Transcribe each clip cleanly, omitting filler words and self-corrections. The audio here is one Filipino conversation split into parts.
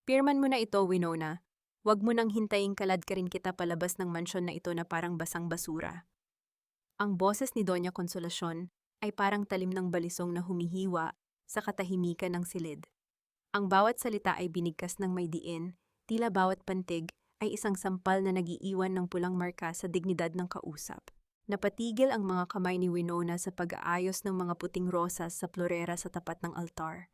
Pirman mo na ito, Winona. Huwag mo nang hintayin kalad ka rin kita palabas ng mansyon na ito na parang basang basura. Ang boses ni Doña Consolacion ay parang talim ng balisong na humihiwa sa katahimikan ng silid. Ang bawat salita ay binigkas ng may diin, tila bawat pantig ay isang sampal na nagiiwan ng pulang marka sa dignidad ng kausap. Napatigil ang mga kamay ni Winona sa pag-aayos ng mga puting rosas sa florera sa tapat ng altar.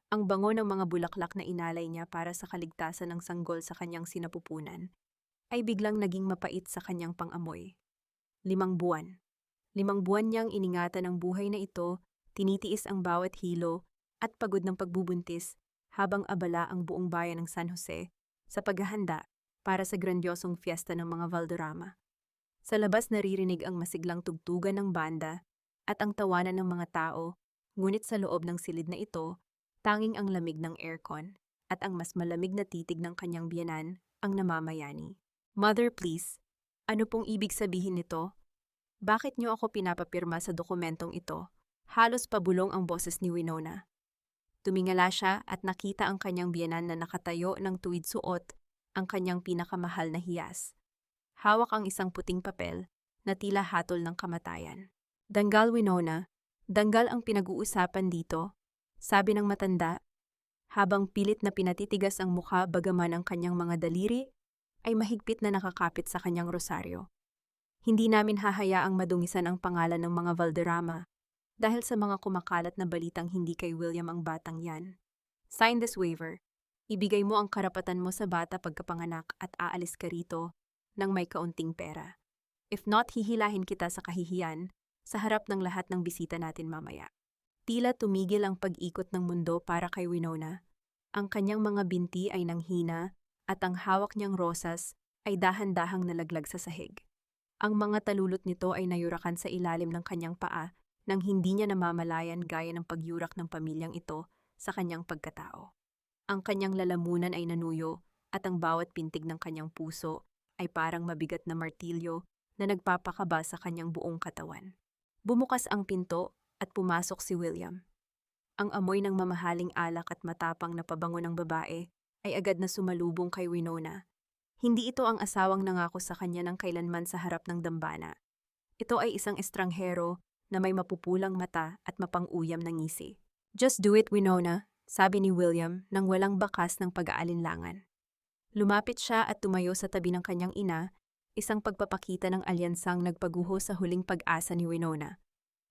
Ang bango ng mga bulaklak na inalay niya para sa kaligtasan ng sanggol sa kanyang sinapupunan ay biglang naging mapait sa kanyang pangamoy. 5 buwan. 5 buwan niyang iningatan ang buhay na ito, tinitiis ang bawat hilo at pagod ng pagbubuntis habang abala ang buong bayan ng San Jose sa paghahanda para sa grandiosong fiesta ng mga Valderrama. Sa labas naririnig ang masiglang tugtugan ng banda at ang tawanan ng mga tao, ngunit sa loob ng silid na ito, tanging ang lamig ng aircon at ang mas malamig na titig ng kanyang biyenan ang namamayani. Mother, please, ano pong ibig sabihin nito? Bakit niyo ako pinapapirma sa dokumentong ito? Halos pabulong ang boses ni Winona. Tumingala siya at nakita ang kanyang biyenan na nakatayo ng tuwid suot ang kanyang pinakamahal na hiyas. Hawak ang isang puting papel na tila hatol ng kamatayan. Danggal, Winona, danggal ang pinag-uusapan dito, sabi ng matanda, habang pilit na pinatitigas ang mukha bagaman ang kanyang mga daliri ay mahigpit na nakakapit sa kanyang rosaryo. Hindi namin hahayaang madungisan ang pangalan ng mga Valderrama dahil sa mga kumakalat na balitang hindi kay William ang batang yan. Sign this waiver. Ibigay mo ang karapatan mo sa bata pagkapanganak at aalis ka rito nang may kaunting pera. If not, hihilahin kita sa kahihiyan sa harap ng lahat ng bisita natin mamaya. Tila tumigil ang pag-ikot ng mundo para kay Winona. Ang kanyang mga binti ay nanghina at ang hawak niyang rosas ay dahan-dahang nalaglag sa sahig. Ang mga talulot nito ay nayurakan sa ilalim ng kanyang paa nang hindi niya namamalayan gaya ng pagyurak ng pamilyang ito sa kanyang pagkatao. Ang kanyang lalamunan ay nanuyo at ang bawat pintig ng kanyang puso ay parang mabigat na martilyo na nagpapakaba sa kanyang buong katawan. Bumukas ang pinto at pumasok si William. Ang amoy ng mamahaling alak at matapang na pabango ng babae ay agad na sumalubong kay Winona. Hindi ito ang asawang nangako sa kanya ng kailanman sa harap ng dambana. Ito ay isang estranghero na may mapupulang mata at mapang-uyam na ngisi. Just do it, Winona, sabi ni William nang walang bakas ng pag-aalinlangan. Lumapit siya at tumayo sa tabi ng kanyang ina, isang pagpapakita ng alyansang nagpaguho sa huling pag-asa ni Winona.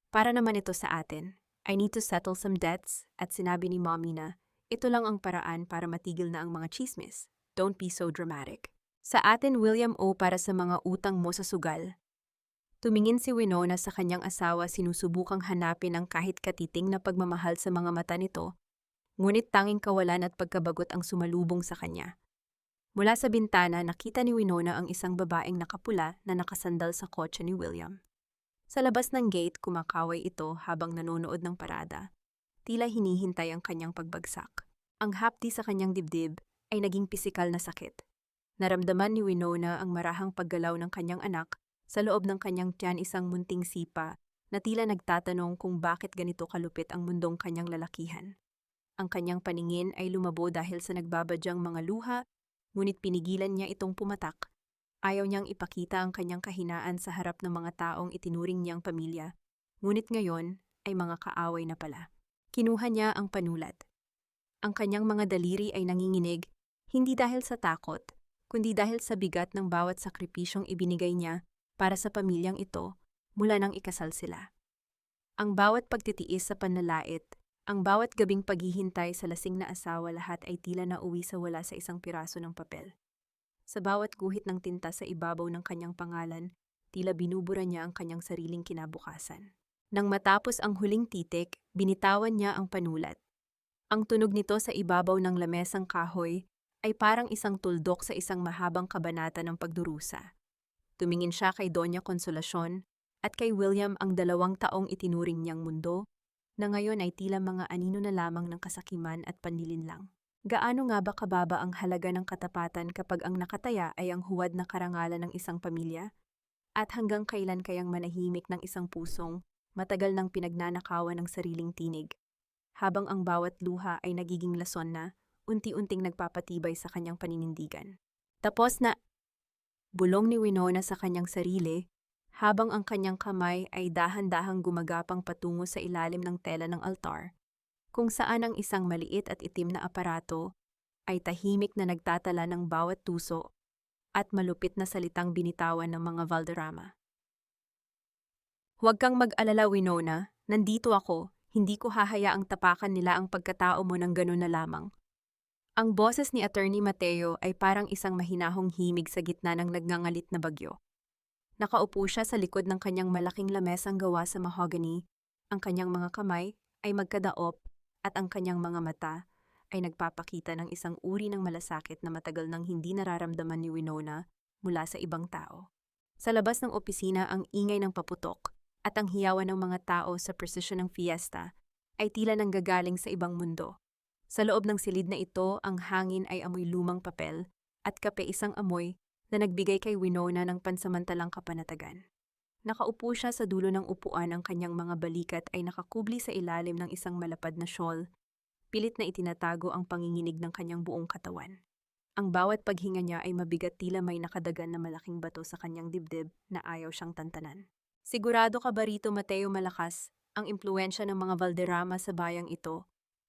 Para naman ito sa atin. I need to settle some debts at sinabi ni Mommy na ito lang ang paraan para matigil na ang mga chismis. Don't be so dramatic. Sa atin, William O, para sa mga utang mo sa sugal. Tumingin si Winona sa kanyang asawa, sinusubukang hanapin ang kahit katiting na pagmamahal sa mga mata nito, ngunit tanging kawalan at pagkabagot ang sumalubong sa kanya. Mula sa bintana, nakita ni Winona ang isang babaeng nakapula na nakasandal sa kotse ni William. Sa labas ng gate, kumakaway ito habang nanonood ng parada. Tila hinihintay ang kanyang pagbagsak. Ang hapdi sa kanyang dibdib ay naging pisikal na sakit. Naramdaman ni Winona ang marahang paggalaw ng kanyang anak sa loob ng kanyang tiyan, isang munting sipa na tila nagtatanong kung bakit ganito kalupit ang mundong kanyang lalakihan. Ang kanyang paningin ay lumabo dahil sa nagbabadyang mga luha, ngunit pinigilan niya itong pumatak. Ayaw niyang ipakita ang kanyang kahinaan sa harap ng mga taong itinuring niyang pamilya, ngunit ngayon ay mga kaaway na pala. Kinuha niya ang panulat. Ang kanyang mga daliri ay nanginginig, hindi dahil sa takot, kundi dahil sa bigat ng bawat sakripisyong ibinigay niya para sa pamilyang ito mula nang ikasal sila. Ang bawat pagtitiis sa panlalait, ang bawat gabing paghihintay sa lasing na asawa, lahat ay tila nauwi sa wala sa isang piraso ng papel. Sa bawat guhit ng tinta sa ibabaw ng kanyang pangalan, tila binubura niya ang kanyang sariling kinabukasan. Nang matapos ang huling titik, binitawan niya ang panulat. Ang tunog nito sa ibabaw ng lamesang kahoy ay parang isang tuldok sa isang mahabang kabanata ng pagdurusa. Tumingin siya kay Doña Consolacion at kay William, ang 2 taong itinuring niyang mundo, na ngayon ay tila mga anino na lamang ng kasakiman at panlilinlang. Gaano nga ba kababa ang halaga ng katapatan kapag ang nakataya ay ang huwad na karangalan ng isang pamilya? At hanggang kailan kayang manahimik ng isang pusong matagal nang pinagnanakawan ng sariling tinig, habang ang bawat luha ay nagiging lason na unti-unting nagpapatibay sa kanyang paninindigan. Tapos na, bulong ni Winona sa kanyang sarili, habang ang kanyang kamay ay dahan-dahang gumagapang patungo sa ilalim ng tela ng altar, kung saan ang isang maliit at itim na aparato ay tahimik na nagtatala ng bawat tuso at malupit na salitang binitawan ng mga Valderrama. Huwag kang mag-alala, Winona. Nandito ako. Hindi ko hahayaang tapakan nila ang pagkatao mo ng gano'n na lamang. Ang boses ni Attorney Mateo ay parang isang mahinahong himig sa gitna ng nagngangalit na bagyo. Nakaupo siya sa likod ng kanyang malaking lamesang gawa sa mahogany, ang kanyang mga kamay ay magkadaop at ang kanyang mga mata ay nagpapakita ng isang uri ng malasakit na matagal nang hindi nararamdaman ni Winona mula sa ibang tao. Sa labas ng opisina, ang ingay ng paputok at ang hiyawan ng mga tao sa presisyon ng fiesta ay tila nanggagaling sa ibang mundo. Sa loob ng silid na ito, ang hangin ay amoy lumang papel at kape, isang amoy na nagbigay kay Winona ng pansamantalang kapanatagan. Nakaupo siya sa dulo ng upuan, ang kanyang mga balikat ay nakakubli sa ilalim ng isang malapad na shawl, pilit na itinatago ang panginginig ng kanyang buong katawan. Ang bawat paghinga niya ay mabigat, tila may nakadagan na malaking bato sa kanyang dibdib na ayaw siyang tantanan. Sigurado ka ba rito, Mateo, malakas ang impluwensya ng mga Valderrama sa bayang ito?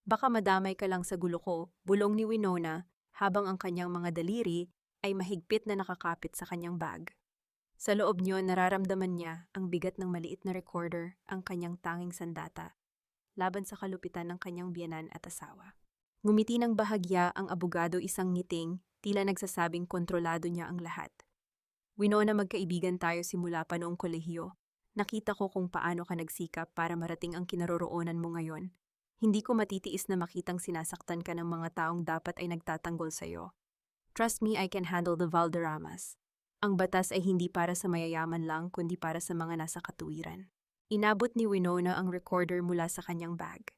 Baka madamay ka lang sa gulo ko, bulong ni Winona habang ang kanyang mga daliri ay mahigpit na nakakapit sa kanyang bag. Sa loob niyo, nararamdaman niya ang bigat ng maliit na recorder, ang kanyang tanging sandata, laban sa kalupitan ng kanyang biyenan at asawa. Ngumiti ng bahagya ang abogado, isang ngiting, tila nagsasabing kontrolado niya ang lahat. Winona, magkaibigan tayo simula pa noong kolehiyo. Nakita ko kung paano ka nagsikap para marating ang kinaroroonan mo ngayon. Hindi ko matitiis na makitang sinasaktan ka ng mga taong dapat ay nagtatanggol sa'yo. Trust me, I can handle the Valderramas. Ang batas ay hindi para sa mayayaman lang, kundi para sa mga nasa katuwiran. Inabot ni Winona ang recorder mula sa kanyang bag.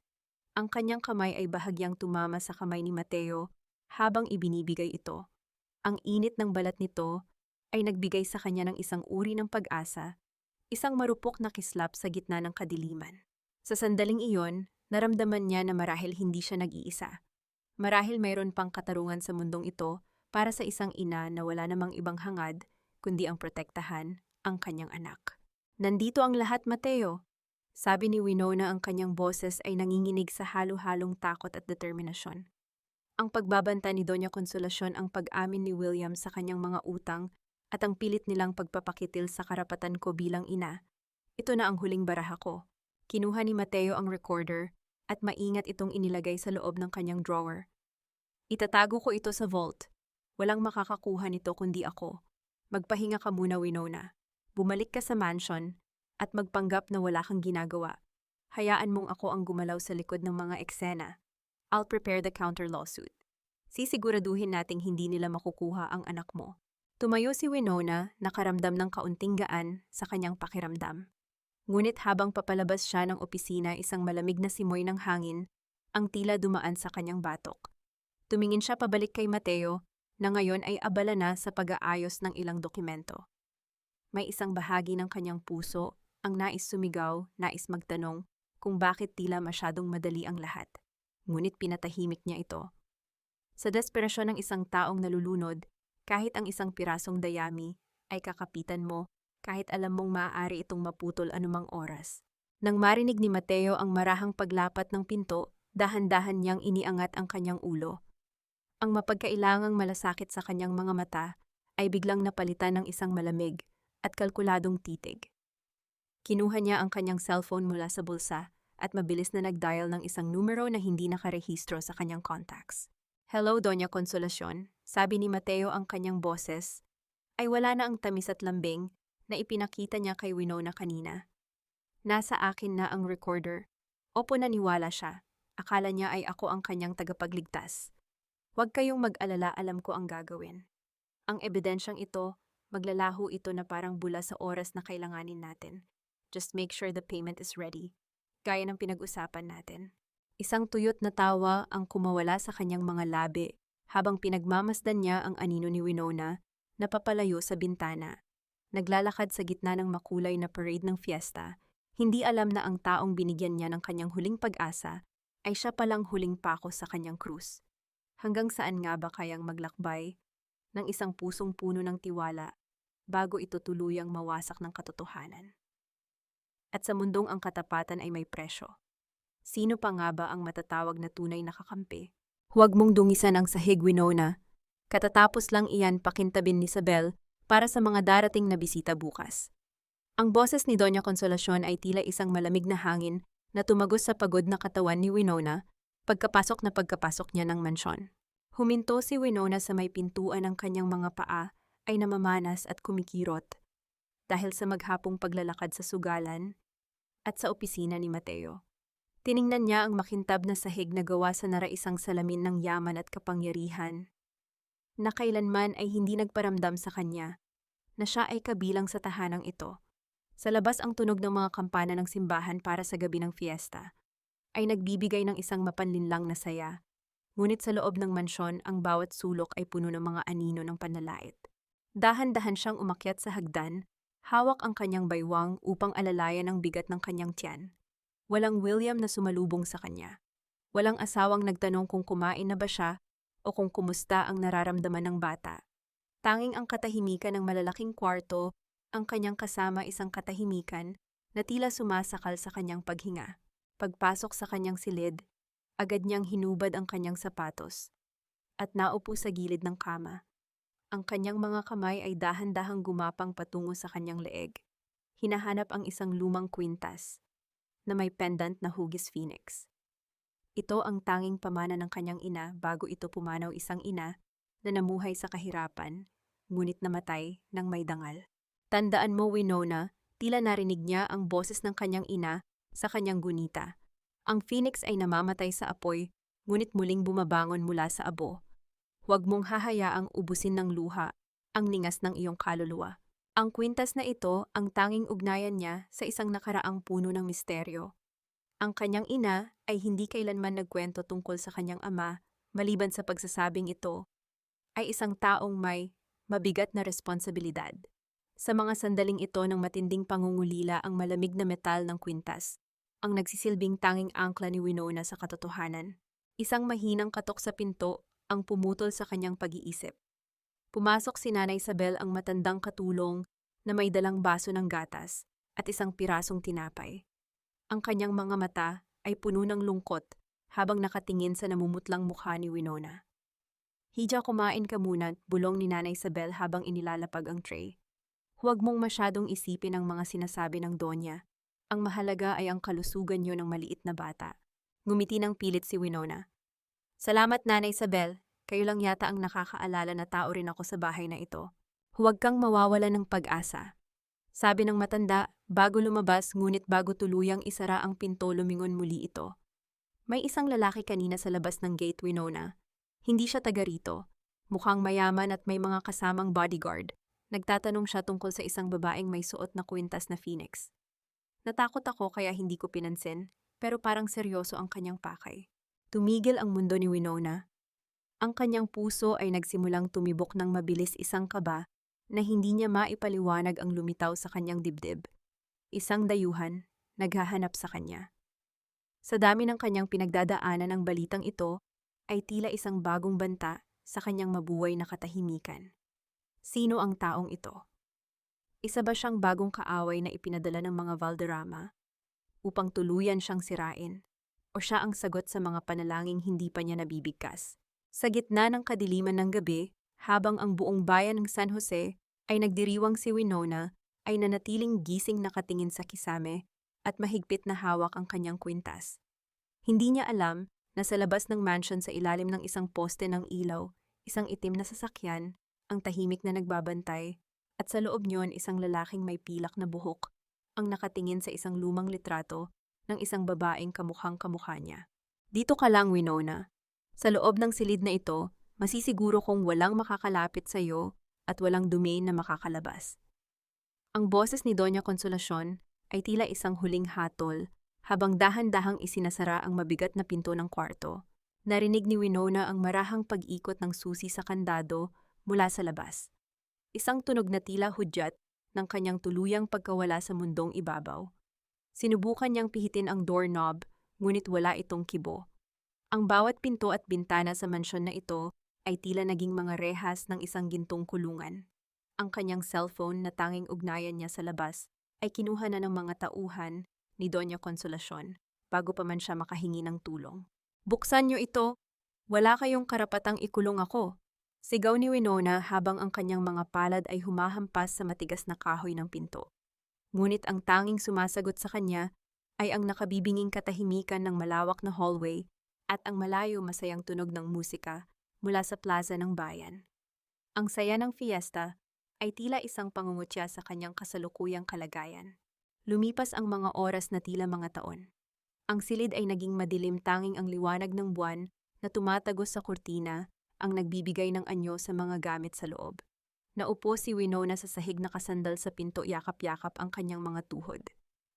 Ang kanyang kamay ay bahagyang tumama sa kamay ni Mateo habang ibinibigay ito. Ang init ng balat nito ay nagbigay sa kanya ng isang uri ng pag-asa, isang marupok na kislap sa gitna ng kadiliman. Sa sandaling iyon, naramdaman niya na marahil hindi siya nag-iisa. Marahil mayroon pang katarungan sa mundong ito para sa isang ina na wala namang ibang hangad, kundi ang protektahan ang kanyang anak. Nandito ang lahat, Mateo. Sabi ni Winona, ang kanyang boses ay nanginginig sa halo-halong takot at determinasyon. Ang pagbabanta ni Doña Consolacion, ang pag-amin ni William sa kanyang mga utang, at ang pilit nilang pagpapakitil sa karapatan ko bilang ina. Ito na ang huling baraha ko. Kinuha ni Mateo ang recorder at maingat itong inilagay sa loob ng kanyang drawer. Itatago ko ito sa vault. Walang makakakuha nito kundi ako. Magpahinga ka muna, Winona. Bumalik ka sa mansion at magpanggap na wala kang ginagawa. Hayaan mong ako ang gumalaw sa likod ng mga eksena. I'll prepare the counter lawsuit. Sisiguraduhin nating hindi nila makukuha ang anak mo. Tumayo si Winona, nakaramdam ng kaunting gaan sa kanyang pakiramdam. Ngunit habang papalabas siya ng opisina, isang malamig na simoy ng hangin ang tila dumaan sa kanyang batok. Tumingin siya pabalik kay Mateo, na ngayon ay abala na sa pag-aayos ng ilang dokumento. May isang bahagi ng kanyang puso ang nais sumigaw, nais magtanong kung bakit tila masyadong madali ang lahat. Ngunit pinatahimik niya ito. Sa desperasyon ng isang taong nalulunod, kahit ang isang pirasong dayami ay kakapitan mo, kahit alam mong maaari itong maputol anumang oras. Nang marinig ni Mateo ang marahang paglapat ng pinto, dahan-dahan niyang iniangat ang kanyang ulo. Ang mapagkailangang malasakit sa kanyang mga mata ay biglang napalitan ng isang malamig at kalkuladong titig. Kinuha niya ang kanyang cellphone mula sa bulsa at mabilis na nag-dial ng isang numero na hindi nakarehistro sa kanyang contacts. Hello, Doña Consolacion, sabi ni Mateo, ang kanyang boses ay wala na ang tamis at lambing na ipinakita niya kay Winona kanina. Nasa akin na ang recorder. Opo, naniwala siya. Akala niya ay ako ang kanyang tagapagligtas. Huwag kayong mag-alala, alam ko ang gagawin. Ang ebidensyang ito, maglalaho ito na parang bula sa oras na kailanganin natin. Just make sure the payment is ready. Gaya ng pinag-usapan natin. Isang tuyot na tawa ang kumawala sa kanyang mga labi habang pinagmamasdan niya ang anino ni Winona na papalayo sa bintana. Naglalakad sa gitna ng makulay na parade ng fiesta, hindi alam na ang taong binigyan niya ng kanyang huling pag-asa ay siya palang huling pako sa kanyang krus. Hanggang saan nga ba kayang maglakbay ng isang pusong puno ng tiwala bago ito tuluyang mawasak ng katotohanan? At sa mundong ang katapatan ay may presyo. Sino pa nga ba ang matatawag na tunay na kakampi? Huwag mong dungisan ang sahig, Winona. Katatapos lang iyan pakintabin ni Isabel para sa mga darating na bisita bukas. Ang boses ni Doña Consolacion ay tila isang malamig na hangin na tumagos sa pagod na katawan ni Winona pagkapasok niya ng mansyon. Huminto si Winona sa may pintuan ng kanyang mga paa ay namamanas at kumikirot dahil sa maghapong paglalakad sa sugalan at sa opisina ni Mateo. Tiningnan niya ang makintab na sahig na gawa sa naraisang salamin ng yaman at kapangyarihan, na kailanman ay hindi nagparamdam sa kanya na siya ay kabilang sa tahanang ito. Sa labas ang tunog ng mga kampana ng simbahan para sa gabi ng fiesta ay nagbibigay ng isang mapanlinlang na saya, ngunit sa loob ng mansyon ang bawat sulok ay puno ng mga anino ng panlalait. Dahan-dahan siyang umakyat sa hagdan, hawak ang kanyang baywang upang alalayan ang bigat ng kanyang tiyan. Walang William na sumalubong sa kanya. Walang asawang nagtanong kung kumain na ba siya o kung kumusta ang nararamdaman ng bata. Tanging ang katahimikan ng malalaking kwarto, ang kanyang kasama isang katahimikan na tila sumasakal sa kanyang paghinga. Pagpasok sa kanyang silid, agad niyang hinubad ang kanyang sapatos at naupo sa gilid ng kama. Ang kanyang mga kamay ay dahan-dahang gumapang patungo sa kanyang leeg. Hinahanap ang isang lumang kwintas na may pendant na hugis phoenix. Ito ang tanging pamana ng kanyang ina bago ito pumanaw, isang ina na namuhay sa kahirapan, ngunit namatay ng may dangal. Tandaan mo, Winona, tila narinig niya ang boses ng kanyang ina sa kanyang gunita. Ang phoenix ay namamatay sa apoy, ngunit muling bumabangon mula sa abo. Huwag mong hahayaang ubusin ng luha ang ningas ng iyong kaluluwa. Ang kwintas na ito ang tanging ugnayan niya sa isang nakaraang puno ng misteryo. Ang kanyang ina ay hindi kailanman nagkwento tungkol sa kanyang ama, maliban sa pagsasabing ito ay isang taong may mabigat na responsibilidad. Sa mga sandaling ito ng matinding pangungulila, ang malamig na metal ng kwintas ang nagsisilbing tanging angkla ni Winona sa katotohanan. Isang mahinang katok sa pinto ang pumutol sa kanyang pag-iisip. Pumasok si Nanay Isabel, ang matandang katulong na may dalang baso ng gatas at isang pirasong tinapay. Ang kanyang mga mata ay puno ng lungkot habang nakatingin sa namumutlang mukha ni Winona. "Hija, kumain ka muna," bulong ni Nanay Isabel habang inilalapag ang tray. "Huwag mong masyadong isipin ang mga sinasabi ng Donya. Ang mahalaga ay ang kalusugan niyo ng maliit na bata." Ngumiti ng pilit si Winona. "Salamat, Nanay Isabel. Kayo lang yata ang nakakaalala na tao rin ako sa bahay na ito. Huwag kang mawawala ng pag-asa," sabi ng matanda bago lumabas, ngunit bago tuluyang isara ang pinto lumingon muli ito. "May isang lalaki kanina sa labas ng gate, Winona. Hindi siya taga rito. Mukhang mayaman at may mga kasamang bodyguard. Nagtatanong siya tungkol sa isang babaeng may suot na kwintas na phoenix. Natakot ako kaya hindi ko pinansin, pero parang seryoso ang kanyang pakay." Tumigil ang mundo ni Winona. Ang kanyang puso ay nagsimulang tumibok ng mabilis, isang kaba na hindi niya maipaliwanag ang lumitaw sa kanyang dibdib. Isang dayuhan, naghahanap sa kanya. Sa dami ng kanyang pinagdadaanan, ang balitang ito ay tila isang bagong banta sa kanyang mabuhay na katahimikan. Sino ang taong ito? Isa ba siyang bagong kaaway na ipinadala ng mga Valderrama upang tuluyan siyang sirain? O siya ang sagot sa mga panalangin hindi pa niya nabibigkas? Sa gitna ng kadiliman ng gabi, habang ang buong bayan ng San Jose ay nagdiriwang, si Winona ay nanatiling gising, nakatingin sa kisame at mahigpit na hawak ang kanyang kwintas. Hindi niya alam na sa labas ng mansion, sa ilalim ng isang poste ng ilaw, isang itim na sasakyan ang tahimik na nagbabantay, at sa loob niyon isang lalaking may pilak na buhok ang nakatingin sa isang lumang litrato ng isang babaeng kamukhang kamukha niya. "Dito ka lang, Winona. Sa loob ng silid na ito, masisiguro kong walang makakalapit sa iyo at walang dumi na makakalabas." Ang boses ni Doña Consolacion ay tila isang huling hatol habang dahan-dahang isinasara ang mabigat na pinto ng kwarto. Narinig ni Winona ang marahang pag-ikot ng susi sa kandado mula sa labas. Isang tunog na tila hudyat ng kanyang tuluyang pagkawala sa mundong ibabaw. Sinubukan niyang pihitin ang doorknob, ngunit wala itong kibo. Ang bawat pinto at bintana sa mansyon na ito ay tila naging mga rehas ng isang gintong kulungan. Ang kanyang cellphone na tanging ugnayan niya sa labas ay kinuha na ng mga tauhan ni Doña Consolacion bago pa man siya makahingi ng tulong. "Buksan niyo ito! Wala kayong karapatang ikulong ako!" Sigaw ni Winona habang ang kanyang mga palad ay humahampas sa matigas na kahoy ng pinto. Ngunit ang tanging sumasagot sa kanya ay ang nakabibinging katahimikan ng malawak na hallway at ang malayo masayang tunog ng musika mula sa plaza ng bayan. Ang saya ng fiesta ay tila isang pangungutya sa kanyang kasalukuyang kalagayan. Lumipas ang mga oras na tila mga taon. Ang silid ay naging madilim, tanging ang liwanag ng buwan na tumatagos sa kurtina ang nagbibigay ng anyo sa mga gamit sa loob. Naupo si Winona sa sahig na kasandal sa pinto, yakap-yakap ang kanyang mga tuhod.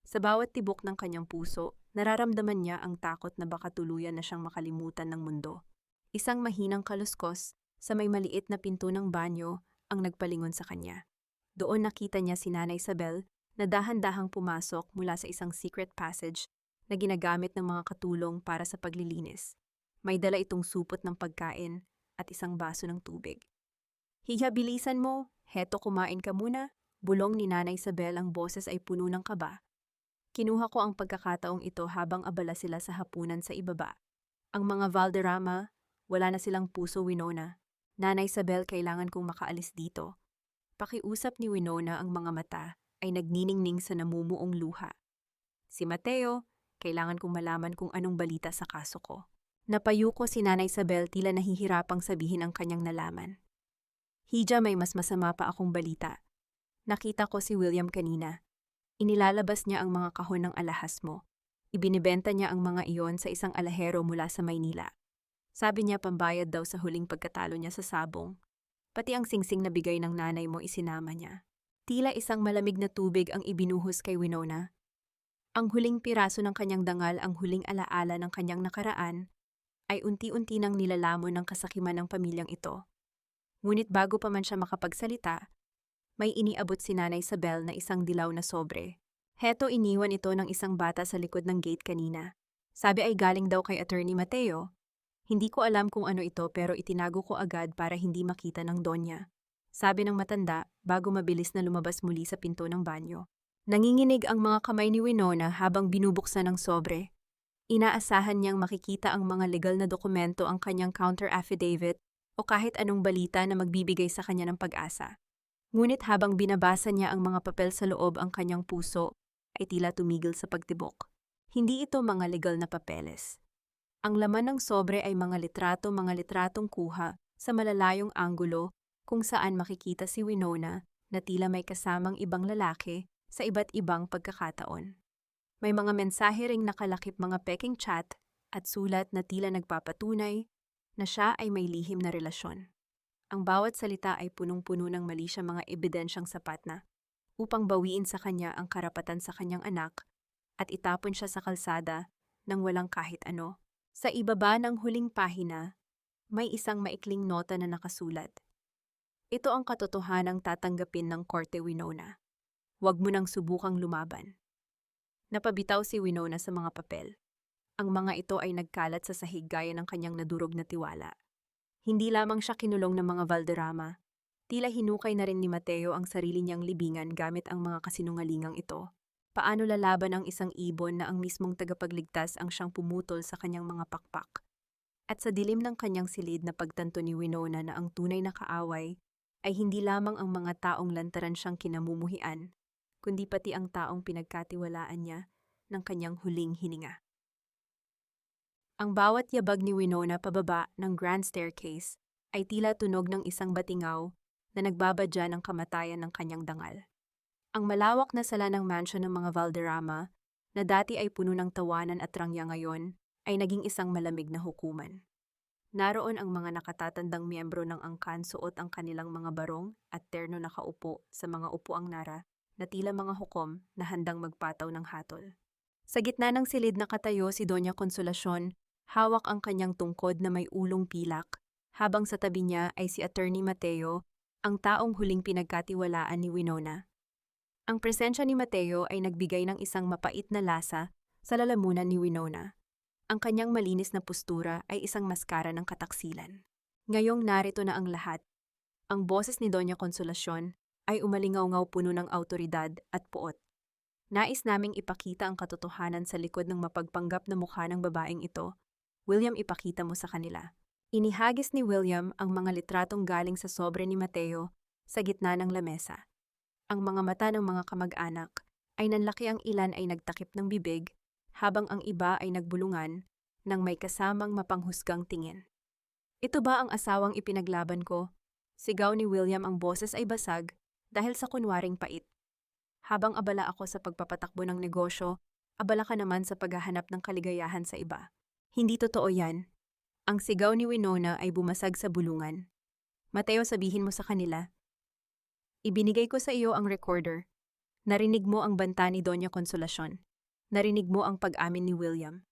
Sa bawat tibok ng kanyang puso, nararamdaman niya ang takot na baka tuluyan na siyang makalimutan ng mundo. Isang mahinang kaluskos sa may maliit na pinto ng banyo ang nagpalingon sa kanya. Doon nakita niya si Nanay Isabel na dahan-dahang pumasok mula sa isang secret passage na ginagamit ng mga katulong para sa paglilinis. May dala itong supot ng pagkain at isang baso ng tubig. "Hiya, bilisan mo! Heto, kumain ka muna!" Bulong ni Nanay Isabel, ang boses ay puno ng kaba. Kinuha ko ang pagkakataong ito habang abala sila sa hapunan sa ibaba. "Ang mga Valderrama, wala na silang puso, Winona. Nanay Isabel, kailangan kong makaalis dito." Pakiusap ni Winona, ang mga mata ay nagniningning sa namumuong luha. "Si Mateo, kailangan kong malaman kung anong balita sa kaso ko." Napayuko si Nanay Isabel, tila nahihirapang sabihin ang kanyang nalaman. "Hija, may mas masama pa akong balita. Nakita ko si William kanina. Inilalabas niya ang mga kahon ng alahas mo. Ibinibenta niya ang mga iyon sa isang alahero mula sa Maynila. Sabi niya pambayad daw sa huling pagkatalo niya sa sabong. Pati ang singsing na bigay ng nanay mo isinama niya." Tila isang malamig na tubig ang ibinuhos kay Winona. Ang huling piraso ng kanyang dangal, ang huling alaala ng kanyang nakaraan, ay unti-unti nang nilalamon ng kasakiman ng pamilyang ito. Ngunit bago pa man siya makapagsalita, may iniabot si Nanay Isabel na isang dilaw na sobre. Heto, iniwan ito ng isang bata sa likod ng gate kanina. Sabi ay galing daw kay Attorney Mateo. "Hindi ko alam kung ano ito, pero itinago ko agad para hindi makita ng Donya," sabi ng matanda bago mabilis na lumabas muli sa pinto ng banyo. Nanginginig ang mga kamay ni Winona habang binubuksan ang sobre. Inaasahan niyang makikita ang mga legal na dokumento, ang kanyang counter affidavit o kahit anong balita na magbibigay sa kanya ng pag-asa. Ngunit habang binabasa niya ang mga papel sa loob, ang kanyang puso ay tila tumigil sa pagtibok. Hindi ito mga legal na papeles. Ang laman ng sobre ay mga mga litratong kuha sa malalayong anggulo kung saan makikita si Winona na tila may kasamang ibang lalaki sa iba't ibang pagkakataon. May mga mensahe ring nakalakip, mga peking chat at sulat na tila nagpapatunay na siya ay may lihim na relasyon. Ang bawat salita ay punong-puno ng mali, siya mga ebidensyang sapat na upang bawiin sa kanya ang karapatan sa kanyang anak at itapon siya sa kalsada nang walang kahit ano. Sa ibaba ng huling pahina, may isang maikling nota na nakasulat. "Ito ang katotohanang tatanggapin ng Korte, Winona. Huwag mo nang subukang lumaban." Napabitaw si Winona sa mga papel. Ang mga ito ay nagkalat sa sahig gaya ng kanyang nadurog na tiwala. Hindi lamang siya kinulong ng mga Valderrama, tila hinukay na rin ni Mateo ang sarili niyang libingan gamit ang mga kasinungalingang ito. Paano lalaban ang isang ibon na ang mismong tagapagligtas ang siyang pumutol sa kanyang mga pakpak? At sa dilim ng kanyang silid, na pagtanto ni Winona na ang tunay na kaaway ay hindi lamang ang mga taong lantaran siyang kinamumuhian, kundi pati ang taong pinagkatiwalaan niya ng kanyang huling hininga. Ang bawat yabag ni Winona pababa ng grand staircase ay tila tunog ng isang batingaw na nagbabadya ng kamatayan ng kanyang dangal. Ang malawak na sala ng mansion ng mga Valderrama, na dati ay puno ng tawanan at rangya, ngayon ay naging isang malamig na hukuman. Naroon ang mga nakatatandang miyembro ng angkan, suot ang kanilang mga barong at terno, nakaupo sa mga upuang nara na tila mga hukom na handang magpataw ng hatol. Sa gitna ng silid nakatayo si Doña Consolacion, hawak ang kanyang tungkod na may ulong pilak, habang sa tabi niya ay si Attorney Mateo, ang taong huling pinagkatiwalaan ni Winona. Ang presensya ni Mateo ay nagbigay ng isang mapait na lasa sa lalamunan ni Winona. Ang kanyang malinis na postura ay isang maskara ng kataksilan. Ngayong narito na ang lahat. Ang boses ni Doña Consolacion ay umalingaw-ngaw puno ng awtoridad at puot. Nais naming ipakita ang katotohanan sa likod ng mapagpanggap na mukha ng babaeng ito. William, ipakita mo sa kanila. Inihagis ni William ang mga litratong galing sa sobre ni Mateo sa gitna ng lamesa. Ang mga mata ng mga kamag-anak ay nanlaki, ang ilan ay nagtakip ng bibig, habang ang iba ay nagbulungan nang may kasamang mapanghusgang tingin. Ito ba ang asawang ipinaglaban ko? Sigaw ni William, ang boses ay basag dahil sa kunwaring pait. Habang abala ako sa pagpapatakbo ng negosyo, abala ka naman sa paghahanap ng kaligayahan sa iba. Hindi totoo yan. Ang sigaw ni Winona ay bumasag sa bulungan. Mateo, sabihin mo sa kanila. Ibinigay ko sa iyo ang recorder. Narinig mo ang banta ni Doña Consolacion. Narinig mo ang pag-amin ni William.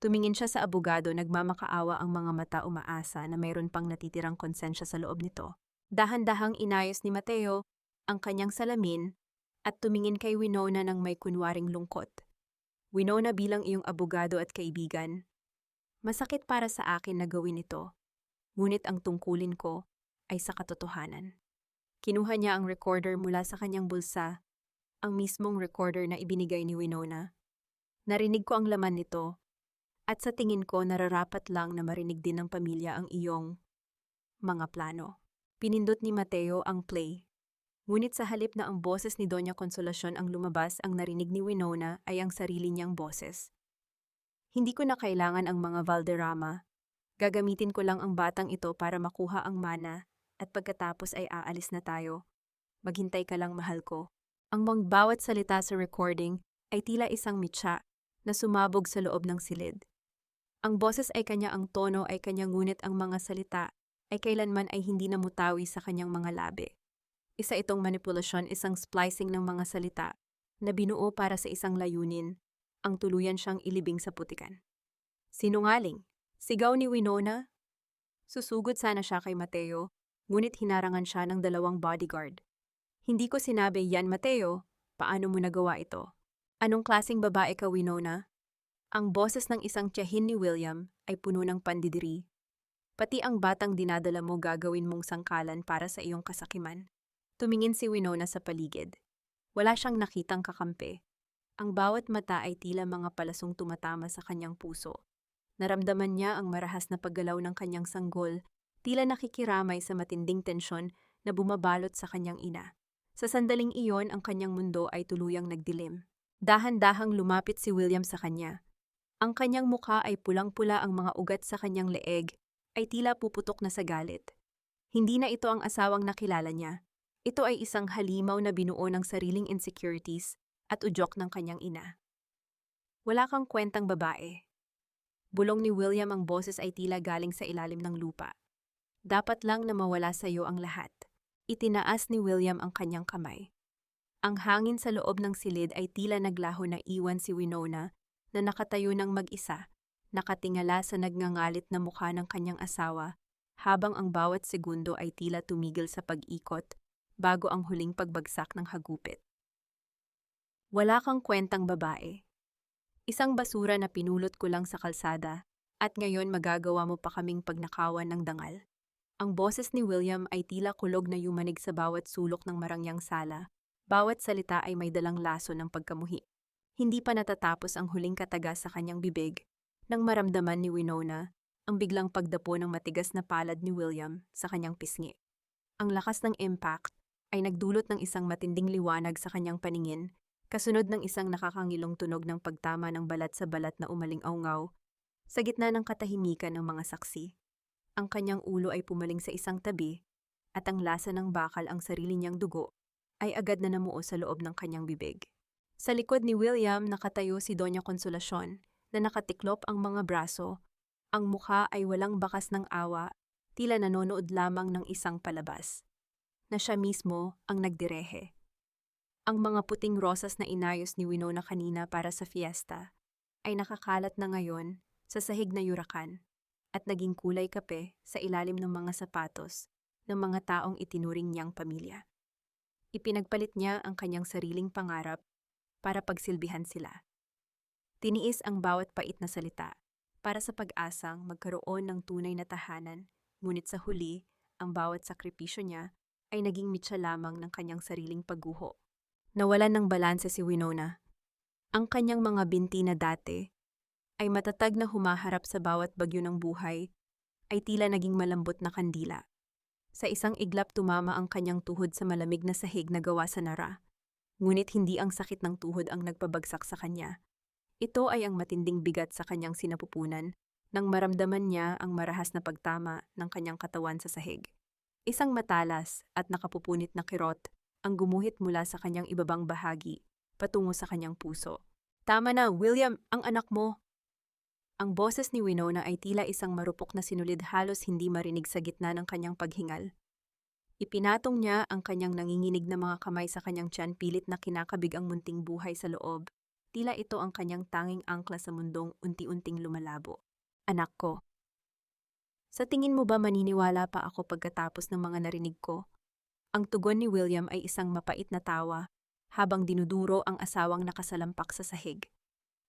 Tumingin siya sa abogado, nagmamakaawa, ang mga mata umaasa na mayroon pang natitirang konsensya sa loob nito. Dahan-dahang inayos ni Mateo ang kanyang salamin at tumingin kay Winona ng may kunwaring lungkot. Winona, bilang iyong abogado at kaibigan, masakit para sa akin na gawin ito, ngunit ang tungkulin ko ay sa katotohanan. Kinuha niya ang recorder mula sa kanyang bulsa, ang mismong recorder na ibinigay ni Winona. Narinig ko ang laman nito, at sa tingin ko nararapat lang na marinig din ng pamilya ang iyong mga plano. Pinindot ni Mateo ang play. Ngunit sa halip na ang boses ni Doña Consolacion ang lumabas, ang narinig ni Winona ay ang sarili niyang boses. Hindi ko na kailangan ang mga Valderrama. Gagamitin ko lang ang batang ito para makuha ang mana, at pagkatapos ay aalis na tayo. Maghintay ka lang, mahal ko. Ang bawat salita sa recording ay tila isang mitsa na sumabog sa loob ng silid. Ang boses ay kanya, ang tono ay kanya, ngunit ang mga salita ay kailanman ay hindi namutawi sa kanyang mga labi. Isa itong manipulasyon, isang splicing ng mga salita na binuo para sa isang layunin, ang tuluyan siyang ilibing sa putikan. Sinungaling! Sigaw ni Winona. Susugod sana siya kay Mateo, ngunit hinarangan siya ng 2 bodyguard. Hindi ko sinabi yan, Mateo. Paano mo nagawa ito? Anong klaseng babae ka, Winona? Ang boses ng isang tiyahin ni William ay puno ng pandidiri. Pati ang batang dinadala mo gagawin mong sangkalan para sa iyong kasakiman. Tumingin si Winona sa paligid. Wala siyang nakitang kakampi. Ang bawat mata ay tila mga palasong tumatama sa kanyang puso. Naramdaman niya ang marahas na paggalaw ng kanyang sanggol, tila nakikiramay sa matinding tensyon na bumabalot sa kanyang ina. Sa sandaling iyon, ang kanyang mundo ay tuluyang nagdilim. Dahan-dahang lumapit si William sa kanya. Ang kanyang mukha ay pulang-pula, ang mga ugat sa kanyang leeg ay tila puputok na sa galit. Hindi na ito ang asawang nakilala niya. Ito ay isang halimaw na binuo ng sariling insecurities at udyok ng kanyang ina. Wala kang kwentang, babae. Bulong ni William, ang boses ay tila galing sa ilalim ng lupa. Dapat lang na mawala sa iyo ang lahat. Itinaas ni William ang kanyang kamay. Ang hangin sa loob ng silid ay tila naglaho, na iwan si Winona na nakatayo ng mag-isa, nakatingala sa nagngangalit na mukha ng kanyang asawa, habang ang bawat segundo ay tila tumigil sa pag-ikot bago ang huling pagbagsak ng hagupit. Wala kang kwentang, babae. Isang basura na pinulot ko lang sa kalsada, at ngayon magagawa mo pa kaming pagnakawan ng dangal. Ang boses ni William ay tila kulog na yumanig sa bawat sulok ng marangyang sala. Bawat salita ay may dalang laso ng pagkamuhi. Hindi pa natatapos ang huling katagas sa kanyang bibig nang maramdaman ni Winona ang biglang pagdapo ng matigas na palad ni William sa kanyang pisngi. Ang lakas ng impact ay nagdulot ng isang matinding liwanag sa kanyang paningin, kasunod ng isang nakakangilong tunog ng pagtama ng balat sa balat na umaling-awngaw sa gitna ng katahimikan ng mga saksi. Ang kanyang ulo ay pumaling sa isang tabi, at ang lasa ng bakal, ang sarili niyang dugo, ay agad na namuo sa loob ng kanyang bibig. Sa likod ni William nakatayo si Doña Consolacion na nakatiklop ang mga braso. Ang mukha ay walang bakas ng awa, tila nanonood lamang ng isang palabas, na siya mismo ang nagdirehe. Ang mga puting rosas na inayos ni Winona kanina para sa fiesta ay nakakalat na ngayon sa sahig na yurakan at naging kulay kape sa ilalim ng mga sapatos ng mga taong itinuring niyang pamilya. Ipinagpalit niya ang kanyang sariling pangarap para pagsilbihan sila. Tiniis ang bawat pait na salita, para sa pag-asang magkaroon ng tunay na tahanan, ngunit sa huli, ang bawat sakripisyo niya ay naging mitya lamang ng kanyang sariling pagguho. Nawalan ng balanse si Winona. Ang kanyang mga binti na dati ay matatag na humaharap sa bawat bagyo ng buhay ay tila naging malambot na kandila. Sa isang iglap tumama ang kanyang tuhod sa malamig na sahig na gawa sa nara. Ngunit hindi ang sakit ng tuhod ang nagpabagsak sa kanya. Ito ay ang matinding bigat sa kanyang sinapupunan nang maramdaman niya ang marahas na pagtama ng kanyang katawan sa sahig. Isang matalas at nakapupunit na kirot ang gumuhit mula sa kanyang ibabang bahagi patungo sa kanyang puso. "Tama na, William, ang anak mo!" Ang boses ni Winona ay tila isang marupok na sinulid halos hindi marinig sa gitna ng kanyang paghingal. Ipinatong niya ang kanyang nanginginig na mga kamay sa kanyang tiyan pilit na kinakabig ang munting buhay sa loob. Tila ito ang kanyang tanging angkla sa mundong unti-unting lumalabo. "Anak ko." Sa tingin mo ba maniniwala pa ako pagkatapos ng mga narinig ko? Ang tugon ni William ay isang mapait na tawa habang dinuduro ang asawang nakasalampak sa sahig.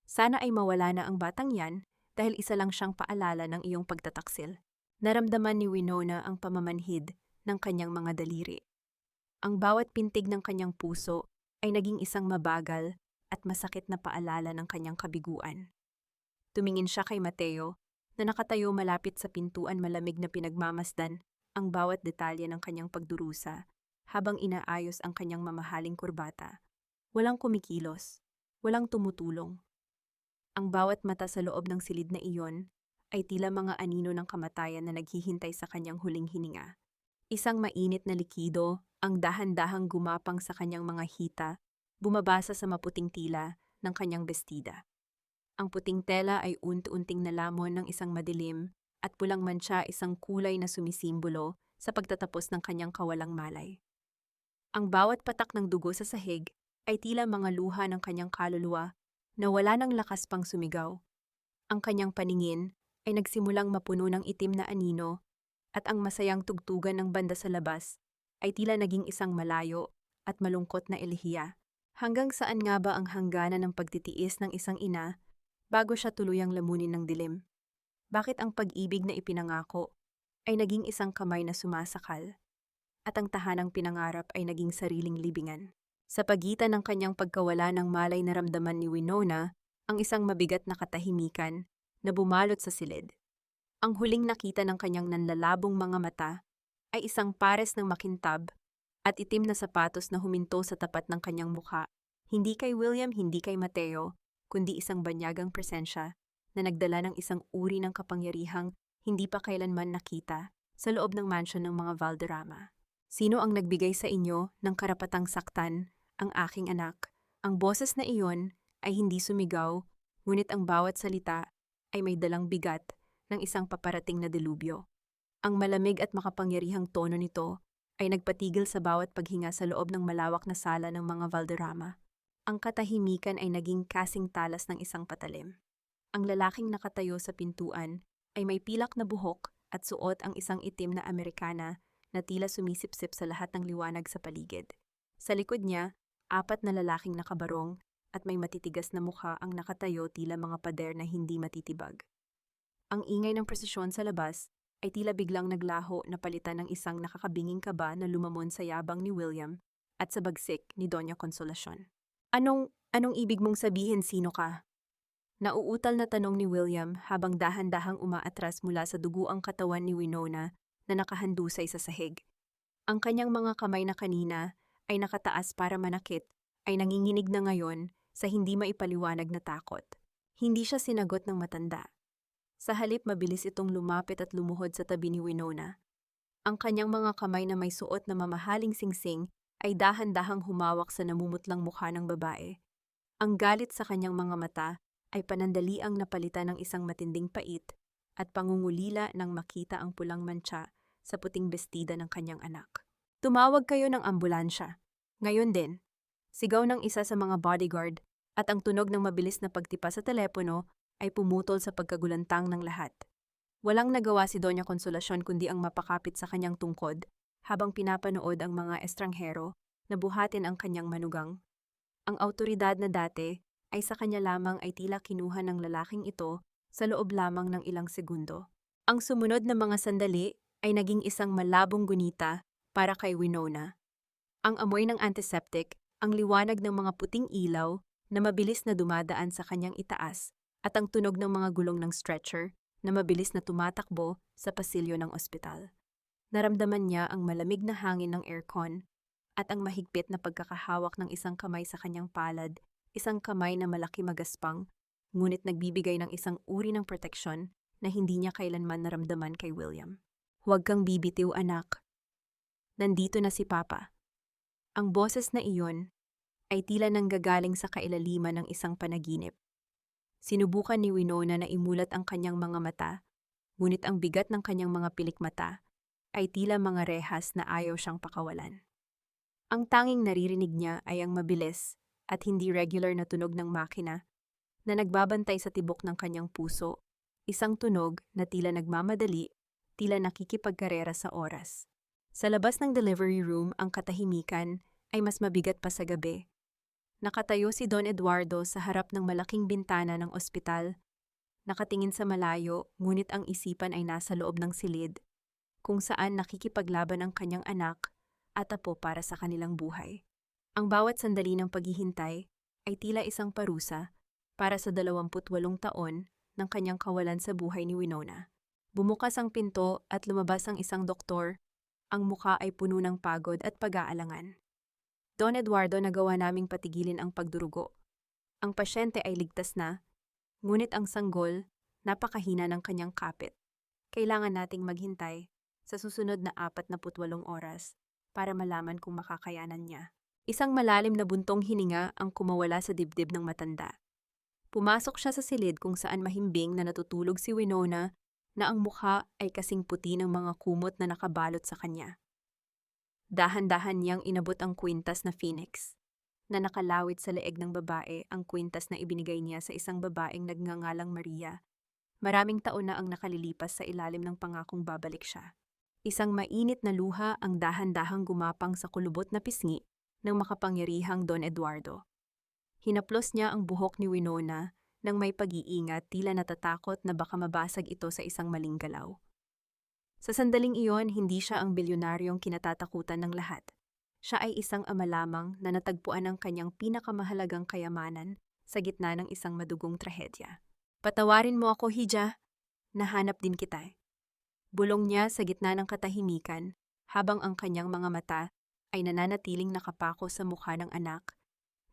Sana ay mawala na ang batang yan dahil isa lang siyang paalala ng iyong pagtataksil. Naramdaman ni Winona ang pamamanhid ng kanyang mga daliri. Ang bawat pintig ng kanyang puso ay naging isang mabagal at masakit na paalala ng kanyang kabiguan. Tumingin siya kay Mateo na nakatayo malapit sa pintuan malamig na pinagmamasdan ang bawat detalye ng kanyang pagdurusa habang inaayos ang kanyang mamahaling kurbata. Walang kumikilos, walang tumutulong. Ang bawat mata sa loob ng silid na iyon ay tila mga anino ng kamatayan na naghihintay sa kanyang huling hininga. Isang mainit na likido ang dahan-dahang gumapang sa kanyang mga hita, bumabasa sa maputing tila ng kanyang bestida. Ang puting tela ay unti-unting nalamon ng isang madilim at pulang mantsa isang kulay na sumisimbolo sa pagtatapos ng kanyang kawalang malay. Ang bawat patak ng dugo sa sahig ay tila mga luha ng kanyang kaluluwa na wala ng lakas pang sumigaw. Ang kanyang paningin ay nagsimulang mapuno ng itim na anino at ang masayang tugtugan ng banda sa labas ay tila naging isang malayo at malungkot na elehiya. Hanggang saan nga ba ang hangganan ng pagtitiis ng isang ina bago siya tuluyang lamunin ng dilim? Bakit ang pag-ibig na ipinangako ay naging isang kamay na sumasakal at ang tahanang pinangarap ay naging sariling libingan? Sa pagitan ng kanyang pagkawala ng malay naramdaman ni Winona ang isang mabigat na katahimikan na bumalot sa silid. Ang huling nakita ng kanyang nanlalabong mga mata ay isang pares ng makintab at itim na sapatos na huminto sa tapat ng kanyang mukha. Hindi kay William, hindi kay Mateo, kundi isang banyagang presensya na nagdala ng isang uri ng kapangyarihang hindi pa kailanman nakita sa loob ng mansion ng mga Valderrama. "Sino ang nagbigay sa inyo ng karapatang saktan ang aking anak?" Ang boses na iyon ay hindi sumigaw, ngunit ang bawat salita ay may dalang bigat ng isang paparating na delubyo. Ang malamig at makapangyarihang tono nito ay nagpatigil sa bawat paghinga sa loob ng malawak na sala ng mga Valderrama. Ang katahimikan ay naging kasing talas ng isang patalim. Ang lalaking nakatayo sa pintuan ay may pilak na buhok at suot ang isang itim na Amerikana na tila sumisipsip sa lahat ng liwanag sa paligid. Sa likod niya, 4 na lalaking nakabarong at may matitigas na mukha ang nakatayo tila mga pader na hindi matitibag. Ang ingay ng prosesyon sa labas ay tila biglang naglaho na palitan ng isang nakakabinging kaba na lumamon sa yabang ni William at sa bagsik ni Doña Consolacion. Anong ibig mong sabihin, sino ka?" Nauutal na tanong ni William habang dahan-dahang umaatras mula sa duguang katawan ni Winona na nakahandusay sa sahig. Ang kanyang mga kamay na kanina ay nakataas para manakit ay nanginginig na ngayon sa hindi maipaliwanag na takot. Hindi siya sinagot ng matanda. Sa halip mabilis itong lumapit at lumuhod sa tabi ni Winona. Ang kanyang mga kamay na may suot na mamahaling singsing ay dahan-dahang humawak sa namumutlang mukha ng babae. Ang galit sa kanyang mga mata ay panandaliang napalitan ng isang matinding pait at pangungulila nang makita ang pulang mantsa sa puting bestida ng kanyang anak. "Tumawag kayo ng ambulansya. Ngayon din." Sigaw ng isa sa mga bodyguard at ang tunog ng mabilis na pagtipa sa telepono ay pumutol sa pagkagulantang ng lahat. Walang nagawa si Doña Consolacion kundi ang mapakapit sa kanyang tungkod habang pinapanood ang mga estranghero na buhatin ang kanyang manugang. Ang awtoridad na dati ay sa kanya lamang ay tila kinuha ng lalaking ito sa loob lamang ng ilang segundo. Ang sumunod na mga sandali ay naging isang malabong gunita para kay Winona. Ang amoy ng antiseptic, ang liwanag ng mga puting ilaw na mabilis na dumadaan sa kanyang itaas, at ang tunog ng mga gulong ng stretcher na mabilis na tumatakbo sa pasilyo ng ospital. Naramdaman niya ang malamig na hangin ng aircon at ang mahigpit na pagkakahawak ng isang kamay sa kanyang palad, isang kamay na malaki magaspang, ngunit nagbibigay ng isang uri ng proteksyon na hindi niya kailanman naramdaman kay William. Huwag kang bibitiw, anak. Nandito na si Papa. Ang boses na iyon ay tila nanggagaling sa kailaliman ng isang panaginip. Sinubukan ni Winona na imulat ang kanyang mga mata, ngunit ang bigat ng kanyang mga pilikmata ay tila mga rehas na ayaw siyang pakawalan. Ang tanging naririnig niya ay ang mabilis at hindi regular na tunog ng makina na nagbabantay sa tibok ng kanyang puso, isang tunog na tila nagmamadali, tila nakikipagkarera sa oras. Sa labas ng delivery room, ang katahimikan ay mas mabigat pa sa gabi. Nakatayo si Don Eduardo sa harap ng malaking bintana ng ospital, nakatingin sa malayo, ngunit ang isipan ay nasa loob ng silid, kung saan nakikipaglaban ang kanyang anak at apo para sa kanilang buhay. Ang bawat sandali ng paghihintay ay tila isang parusa para sa 28 taon ng kanyang kawalan sa buhay ni Winona. Bumukas ang pinto at lumabas ang isang doktor, ang mukha ay puno ng pagod at pag-aalangan. Don Eduardo, nagawa naming patigilin ang pagdurugo. Ang pasyente ay ligtas na, ngunit ang sanggol, napakahina ng kanyang kapit. Kailangan nating maghintay sa susunod na 48 oras para malaman kung makakayanan niya. Isang malalim na buntong hininga ang kumawala sa dibdib ng matanda. Pumasok siya sa silid kung saan mahimbing na natutulog si Winona na ang mukha ay kasing puti ng mga kumot na nakabalot sa kanya. Dahan-dahan niyang inabot ang kwintas na Phoenix, na nakalawit sa leeg ng babae, ang kwintas na ibinigay niya sa isang babaeng nagngangalang Maria. Maraming taon na ang nakalilipas sa ilalim ng pangakong babalik siya. Isang mainit na luha ang dahan-dahang gumapang sa kulubot na pisngi ng makapangyarihang Don Eduardo. Hinaplos niya ang buhok ni Winona nang may pag-iingat, tila natatakot na baka mabasag ito sa isang maling galaw. Sa sandaling iyon, hindi siya ang bilyonaryong kinatatakutan ng lahat. Siya ay isang ama lamang na natagpuan ang kanyang pinakamahalagang kayamanan sa gitna ng isang madugong trahedya. Patawarin mo ako, Hija. Nahanap din kita. Bulong niya sa gitna ng katahimikan, habang ang kanyang mga mata ay nananatiling nakapako sa mukha ng anak,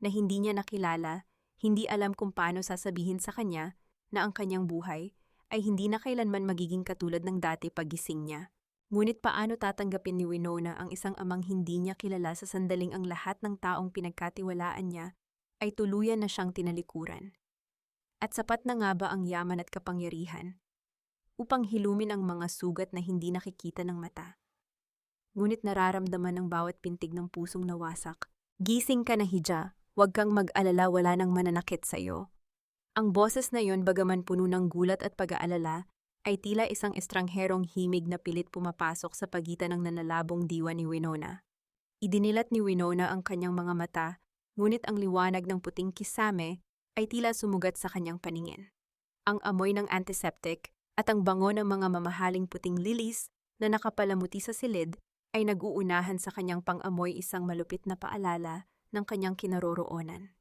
na hindi niya nakilala, hindi alam kung paano sasabihin sa kanya na ang kanyang buhay ay hindi na kailanman magiging katulad ng dati paggising niya. Ngunit paano tatanggapin ni Winona ang isang amang hindi niya kilala sa sandaling ang lahat ng taong pinagkatiwalaan niya ay tuluyan na siyang tinalikuran? At sapat na nga ba ang yaman at kapangyarihan upang hilumin ang mga sugat na hindi nakikita ng mata? Ngunit nararamdaman ng bawat pintig ng pusong nawasak. Gising ka na, Hija. Huwag kang mag-alala, wala nang mananakit sa iyo. Ang boses na yon, bagaman puno ng gulat at pag-aalala, ay tila isang estrangherong himig na pilit pumapasok sa pagitan ng nanalabong diwa ni Winona. Idinilat ni Winona ang kanyang mga mata, ngunit ang liwanag ng puting kisame ay tila sumugat sa kanyang paningin. Ang amoy ng antiseptic at ang bango ng mga mamahaling puting lilis na nakapalamuti sa silid ay nag-uunahan sa kanyang pang-amoy, isang malupit na paalala ng kanyang kinaroroonan.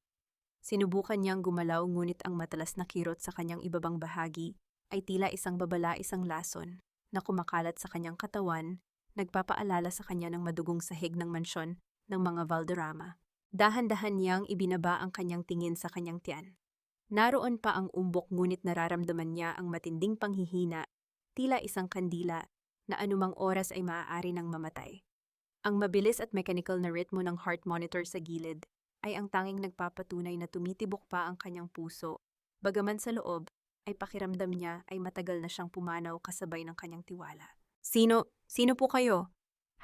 Sinubukan niyang gumalaw, ngunit ang matalas na kirot sa kanyang ibabang bahagi ay tila isang babala, isang lason na kumakalat sa kanyang katawan, nagpapaalala sa kanya ng madugong sahig ng mansyon ng mga Valderrama. Dahan-dahan niyang ibinaba ang kanyang tingin sa kanyang tiyan. Naroon pa ang umbok, ngunit nararamdaman niya ang matinding panghihina, tila isang kandila na anumang oras ay maaari nang mamatay. Ang mabilis at mechanical na ritmo ng heart monitor sa gilid ay ang tanging nagpapatunay na tumitibok pa ang kanyang puso, bagaman sa loob ay pakiramdam niya ay matagal na siyang pumanaw kasabay ng kanyang tiwala. Sino po kayo?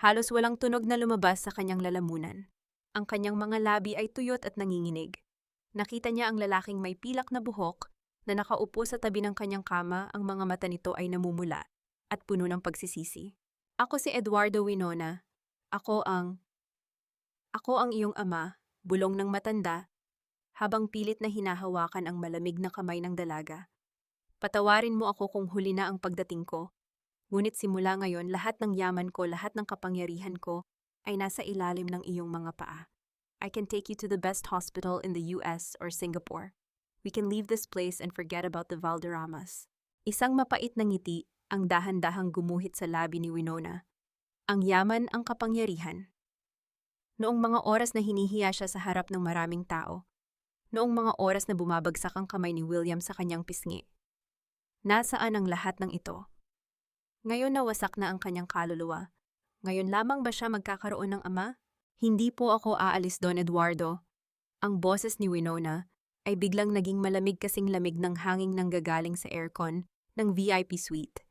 Halos walang tunog na lumabas sa kanyang lalamunan. Ang kanyang mga labi ay tuyot at nanginginig. Nakita niya ang lalaking may pilak na buhok na nakaupo sa tabi ng kanyang kama, ang mga mata nito ay namumula at puno ng pagsisisi. Ako si Eduardo Winona. Ako ang iyong ama, bulong ng matanda, habang pilit na hinahawakan ang malamig na kamay ng dalaga. Patawarin mo ako kung huli na ang pagdating ko. Ngunit simula ngayon, lahat ng yaman ko, lahat ng kapangyarihan ko ay nasa ilalim ng iyong mga paa. I can take you to the best hospital in the US or Singapore. We can leave this place and forget about the Valderramas. Isang mapait na ngiti ang dahan-dahang gumuhit sa labi ni Winona. Ang yaman ang kapangyarihan. Noong mga oras na hinihiya siya sa harap ng maraming tao, noong mga oras na bumabagsak ang kamay ni William sa kanyang pisngi, nasaan ang lahat ng ito? Ngayon na wasak na ang kanyang kaluluwa. Ngayon lamang ba siya magkakaroon ng ama? Hindi po ako aalis, Don Eduardo. Ang boses ni Winona ay biglang naging malamig kasing lamig ng hanging nanggagaling sa aircon ng VIP suite.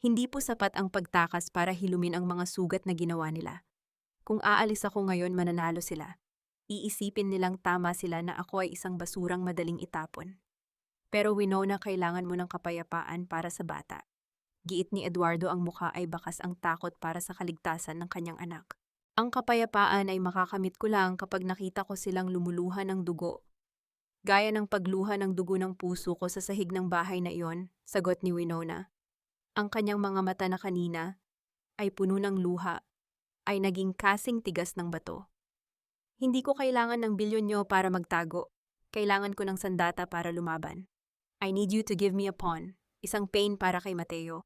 Hindi po sapat ang pagtakas para hilumin ang mga sugat na ginawa nila. Kung aalis ako ngayon, mananalo sila. Iisipin nilang tama sila na ako ay isang basurang madaling itapon. Pero Winona, kailangan mo ng kapayapaan para sa bata. Giit ni Eduardo, ang mukha ay bakas ang takot para sa kaligtasan ng kanyang anak. Ang kapayapaan ay makakamit ko lang kapag nakita ko silang lumuluha ng dugo. Gaya ng pagluha ng dugo ng puso ko sa sahig ng bahay na iyon, sagot ni Winona. Ang kanyang mga mata na kanina ay puno ng luha, ay naging kasing tigas ng bato. Hindi ko kailangan ng bilyonyo para magtago. Kailangan ko ng sandata para lumaban. I need you to give me a pawn, isang pain para kay Mateo.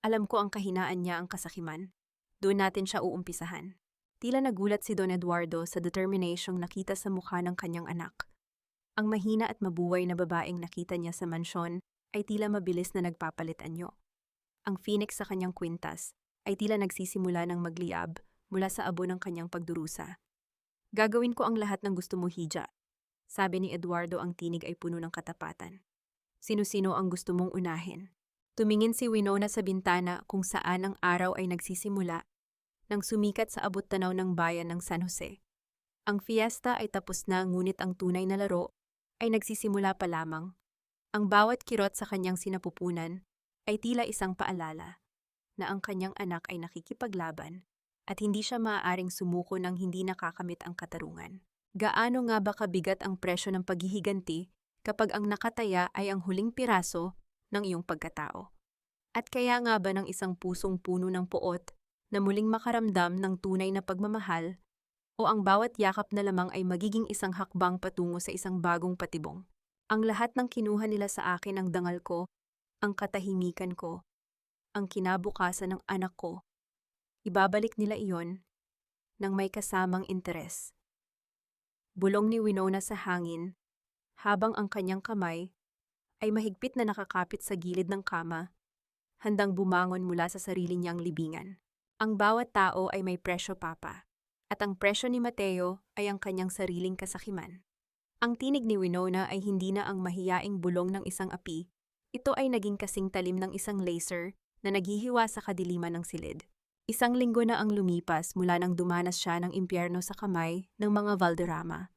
Alam ko ang kahinaan niya, ang kasakiman. Doon natin siya uumpisahan. Tila nagulat si Don Eduardo sa determinasyong nakita sa mukha ng kanyang anak. Ang mahina at mabuhay na babaeng nakita niya sa mansyon ay tila mabilis na nagpapalit anyo. Ang phoenix sa kanyang kwintas ay tila nagsisimula ng magliab mula sa abo ng kanyang pagdurusa. Gagawin ko ang lahat ng gusto mo, Hija. Sabi ni Eduardo, ang tinig ay puno ng katapatan. Sino-sino ang gusto mong unahin? Tumingin si Winona sa bintana kung saan ang araw ay nagsisimula nang sumikat sa abot-tanaw ng bayan ng San Jose. Ang fiesta ay tapos na, ngunit ang tunay na laro ay nagsisimula pa lamang. Ang bawat kirot sa kanyang sinapupunan ay tila isang paalala na ang kanyang anak ay nakikipaglaban at hindi siya maaaring sumuko nang hindi nakakamit ang katarungan. Gaano nga ba kabigat ang presyo ng paghihiganti kapag ang nakataya ay ang huling piraso ng iyong pagkatao? At kaya nga ba ng isang pusong puno ng puot na muling makaramdam ng tunay na pagmamahal, o ang bawat yakap na lamang ay magiging isang hakbang patungo sa isang bagong patibong? Ang lahat ng kinuha nila sa akin, ang dangal ko, ang katahimikan ko, ang kinabukasan ng anak ko, ibabalik nila iyon nang may kasamang interes. Bulong ni Winona sa hangin, habang ang kanyang kamay ay mahigpit na nakakapit sa gilid ng kama, handang bumangon mula sa sarili niyang libingan. Ang bawat tao ay may presyo, Papa, at ang presyo ni Mateo ay ang kanyang sariling kasakiman. Ang tinig ni Winona ay hindi na ang mahiyaing bulong ng isang api, ito ay naging kasing talim ng isang laser na naghihiwa sa kadiliman ng silid. Isang linggo na ang lumipas mula nang dumanas siya ng impyerno sa kamay ng mga Valderrama.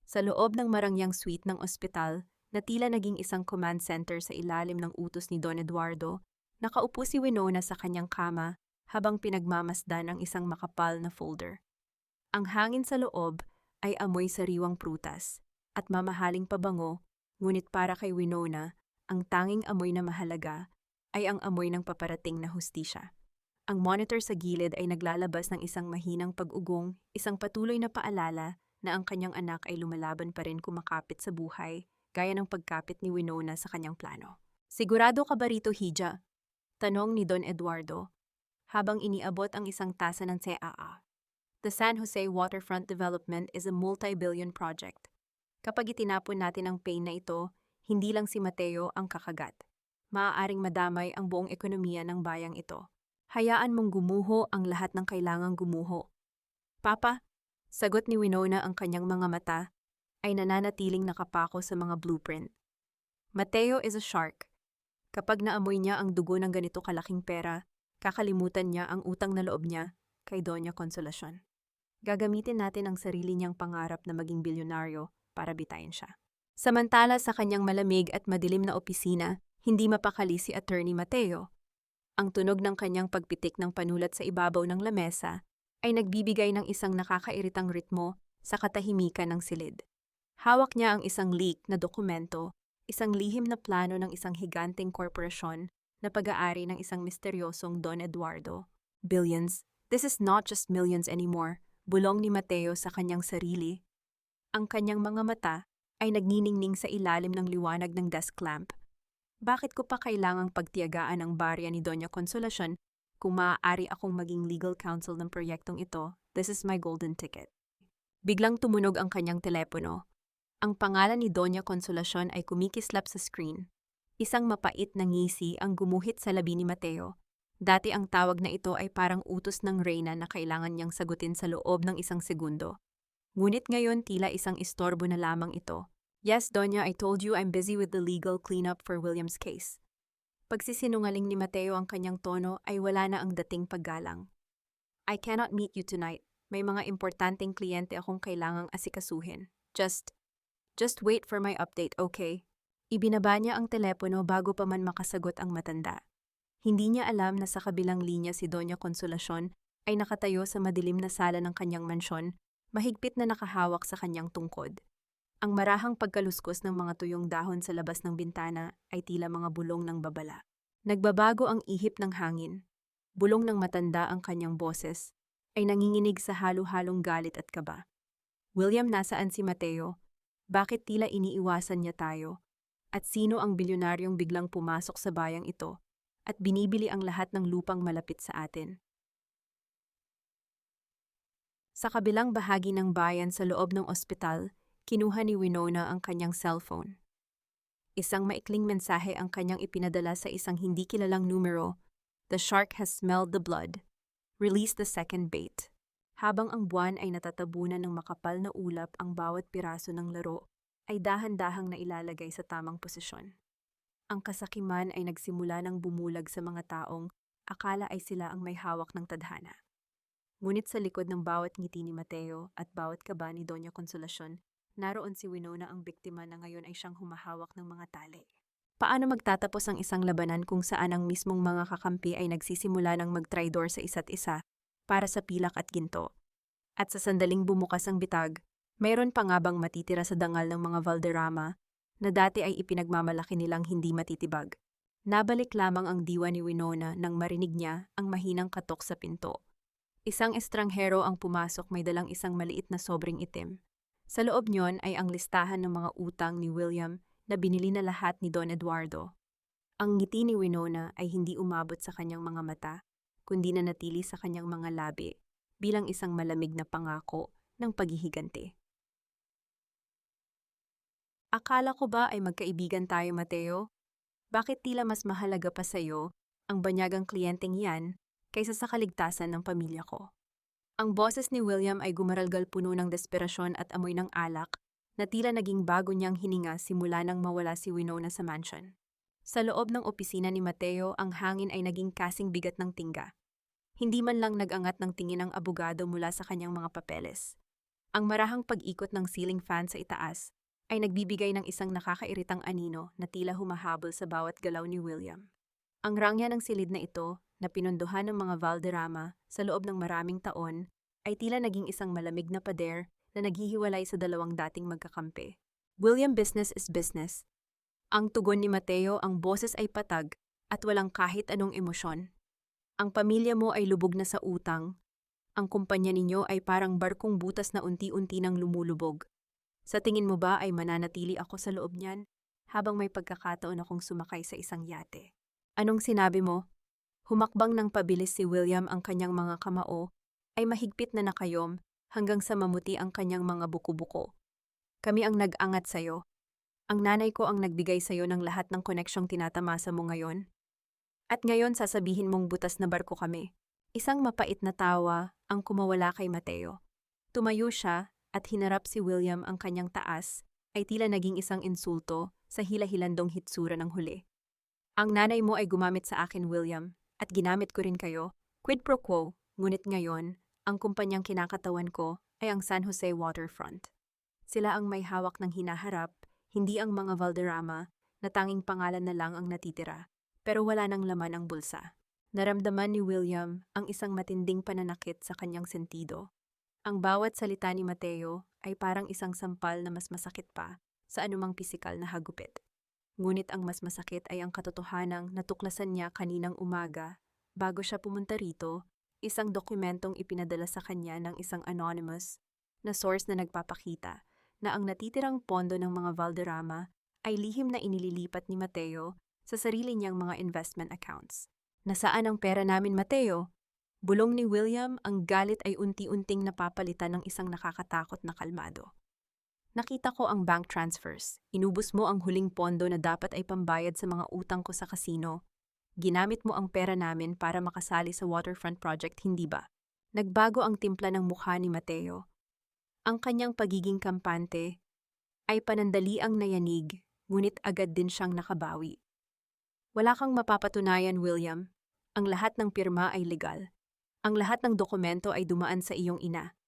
Sa loob ng marangyang suite ng ospital na tila naging isang command center sa ilalim ng utos ni Don Eduardo, nakaupo si Winona sa kanyang kama habang pinagmamasdan ang isang makapal na folder. Ang hangin sa loob ay amoy sariwang prutas at mamahaling pabango, ngunit para kay Winona, ang tanging amoy na mahalaga ay ang amoy ng paparating na hustisya. Ang monitor sa gilid ay naglalabas ng isang mahinang pag-ugong, isang patuloy na paalala na ang kanyang anak ay lumalaban pa rin kumakapit sa buhay, gaya ng pagkapit ni Winona sa kanyang plano. Sigurado ka ba rito, Hija? Tanong ni Don Eduardo, habang iniabot ang isang tasa ng CAA. The San Jose Waterfront Development is a multi-billion project. Kapag itinapon natin ang pain na ito, hindi lang si Mateo ang kakagat. Maaaring madamay ang buong ekonomiya ng bayang ito. Hayaan mong gumuho ang lahat ng kailangang gumuho. Papa, sagot ni Winona, ang kanyang mga mata ay nananatiling nakapako sa mga blueprint. Mateo is a shark. Kapag naamoy niya ang dugo ng ganito kalaking pera, kakalimutan niya ang utang na loob niya kay Doña Consolacion. Gagamitin natin ang sarili niyang pangarap na maging bilyonaryo para bitayin siya. Samantala sa kanyang malamig at madilim na opisina, hindi mapakali si Attorney Mateo. Ang tunog ng kanyang pagpitik ng panulat sa ibabaw ng lamesa ay nagbibigay ng isang nakakairitang ritmo sa katahimikan ng silid. Hawak niya ang isang leak na dokumento, isang lihim na plano ng isang higanteng korporasyon na pag-aari ng isang misteryosong Don Eduardo. Billions. This is not just millions anymore. Bulong ni Mateo sa kanyang sarili. Ang kanyang mga mata ay nagniningning sa ilalim ng liwanag ng desk lamp. Bakit ko pa kailangang pagtiyagaan ang barya ni Doña Consolacion kung maaari akong maging legal counsel ng proyektong ito? This is my golden ticket. Biglang tumunog ang kanyang telepono. Ang pangalan ni Doña Consolacion ay kumikislap sa screen. Isang mapait na ngisi ang gumuhit sa labi ni Mateo. Dati ang tawag na ito ay parang utos ng reyna na kailangan niyang sagutin sa loob ng isang segundo. Ngunit ngayon tila isang istorbo na lamang ito. Yes, Doña, I told you I'm busy with the legal cleanup for William's case. Pagsisinungaling ni Mateo ang kanyang tono ay wala na ang dating paggalang. I cannot meet you tonight. May mga importanteng kliyente akong kailangang asikasuhin. Just wait for my update, okay? Ibinaba niya ang telepono bago pa man makasagot ang matanda. Hindi niya alam na sa kabilang linya si Doña Consolacion ay nakatayo sa madilim na sala ng kanyang mansyon, mahigpit na nakahawak sa kanyang tungkod. Ang marahang pagkaluskos ng mga tuyong dahon sa labas ng bintana ay tila mga bulong ng babala. Nagbabago ang ihip ng hangin. Bulong ng matanda ang kanyang boses, ay nanginginig sa halo-halong galit at kaba. William, nasaan si Mateo? Bakit tila iniiwasan niya tayo? At sino ang bilyonaryong biglang pumasok sa bayang ito at binibili ang lahat ng lupang malapit sa atin? Sa kabilang bahagi ng bayan sa loob ng ospital, kinuha ni Winona ang kanyang cellphone. Isang maikling mensahe ang kanyang ipinadala sa isang hindi kilalang numero. The shark has smelled the blood. Release the second bait. Habang ang buwan ay natatabunan ng makapal na ulap, ang bawat piraso ng laro ay dahan-dahang nailalagay sa tamang posisyon. Ang kasakiman ay nagsimula ng bumulag sa mga taong akala ay sila ang may hawak ng tadhana. Ngunit sa likod ng bawat ngiti ni Mateo at bawat kaba ni Doña Consolacion, naroon si Winona, ang biktima na ngayon ay siyang humahawak ng mga tali. Paano magtatapos ang isang labanan kung saan ang mismong mga kakampi ay nagsisimula ng magtraidor sa isa't isa para sa pilak at ginto? At sa sandaling bumukas ang bitag, mayroon pa nga bang matitira sa dangal ng mga Valderrama na dati ay ipinagmamalaki nilang hindi matitibag? Nabalik lamang ang diwa ni Winona nang marinig niya ang mahinang katok sa pinto. Isang estranghero ang pumasok, may dalang isang maliit na sobreng itim. Sa loob niyon ay ang listahan ng mga utang ni William na binili na lahat ni Don Eduardo. Ang ngiti ni Winona ay hindi umabot sa kanyang mga mata, kundi nanatili sa kanyang mga labi bilang isang malamig na pangako ng paghihiganti. Akala ko ba ay magkaibigan tayo, Mateo? Bakit tila mas mahalaga pa sa'yo ang banyagang kliyenteng yan kaysa sa kaligtasan ng pamilya ko? Ang boses ni William ay gumaralgal, puno ng desperasyon at amoy ng alak na tila naging bago niyang hininga simula nang mawala si Winona sa mansion. Sa loob ng opisina ni Mateo, ang hangin ay naging kasing bigat ng tingga. Hindi man lang nag-angat ng tingin ang abogado mula sa kanyang mga papeles. Ang marahang pag-ikot ng ceiling fan sa itaas ay nagbibigay ng isang nakakairitang anino na tila humahabol sa bawat galaw ni William. Ang rangya ng silid na ito, na pinondohan ng mga Valderrama sa loob ng maraming taon, ay tila naging isang malamig na pader na naghihiwalay sa dalawang dating magkakampi. William, business is business. Ang tugon ni Mateo, ang boses ay patag at walang kahit anong emosyon. Ang pamilya mo ay lubog na sa utang. Ang kumpanya ninyo ay parang barkong butas na unti-unti nang lumulubog. Sa tingin mo ba ay mananatili ako sa loob niyan habang may pagkakataon akong sumakay sa isang yate? Anong sinabi mo? Humakbang ng pabilis si William, ang kanyang mga kamao ay mahigpit na nakayom hanggang sa mamuti ang kanyang mga buko-buko. Kami ang nag-angat sa'yo. Ang nanay ko ang nagbigay sa'yo ng lahat ng koneksyong tinatamasa mo ngayon. At ngayon sasabihin mong butas na barko kami. Isang mapait na tawa ang kumawala kay Mateo. Tumayo siya at hinarap si William, ang kanyang taas ay tila naging isang insulto sa hila-hilandong hitsura ng huli. Ang nanay mo ay gumamit sa akin, William, at ginamit ko rin kayo. Quid pro quo, ngunit ngayon, ang kumpanyang kinakatawan ko ay ang San Jose Waterfront. Sila ang may hawak ng hinaharap, hindi ang mga Valderrama na tanging pangalan na lang ang natitira, pero wala nang laman ang bulsa. Naramdaman ni William ang isang matinding pananakit sa kanyang sentido. Ang bawat salita ni Mateo ay parang isang sampal na mas masakit pa sa anumang pisikal na hagupit. Ngunit ang mas masakit ay ang katotohanang natuklasan niya kaninang umaga. Bago siya pumunta rito, isang dokumentong ipinadala sa kanya ng isang anonymous na source na nagpapakita na ang natitirang pondo ng mga Valderrama ay lihim na inililipat ni Mateo sa sarili niyang mga investment accounts. Nasaan ang pera namin, Mateo? Bulong ni William, ang galit ay unti-unting napapalitan ng isang nakakatakot na kalmado. Nakita ko ang bank transfers. Inubos mo ang huling pondo na dapat ay pambayad sa mga utang ko sa kasino. Ginamit mo ang pera namin para makasali sa waterfront project, hindi ba? Nagbago ang timpla ng mukha ni Mateo. Ang kanyang pagiging kampante ay panandaliang nayanig, ngunit agad din siyang nakabawi. Wala kang mapapatunayan, William. Ang lahat ng pirma ay legal. Ang lahat ng dokumento ay dumaan sa iyong ina.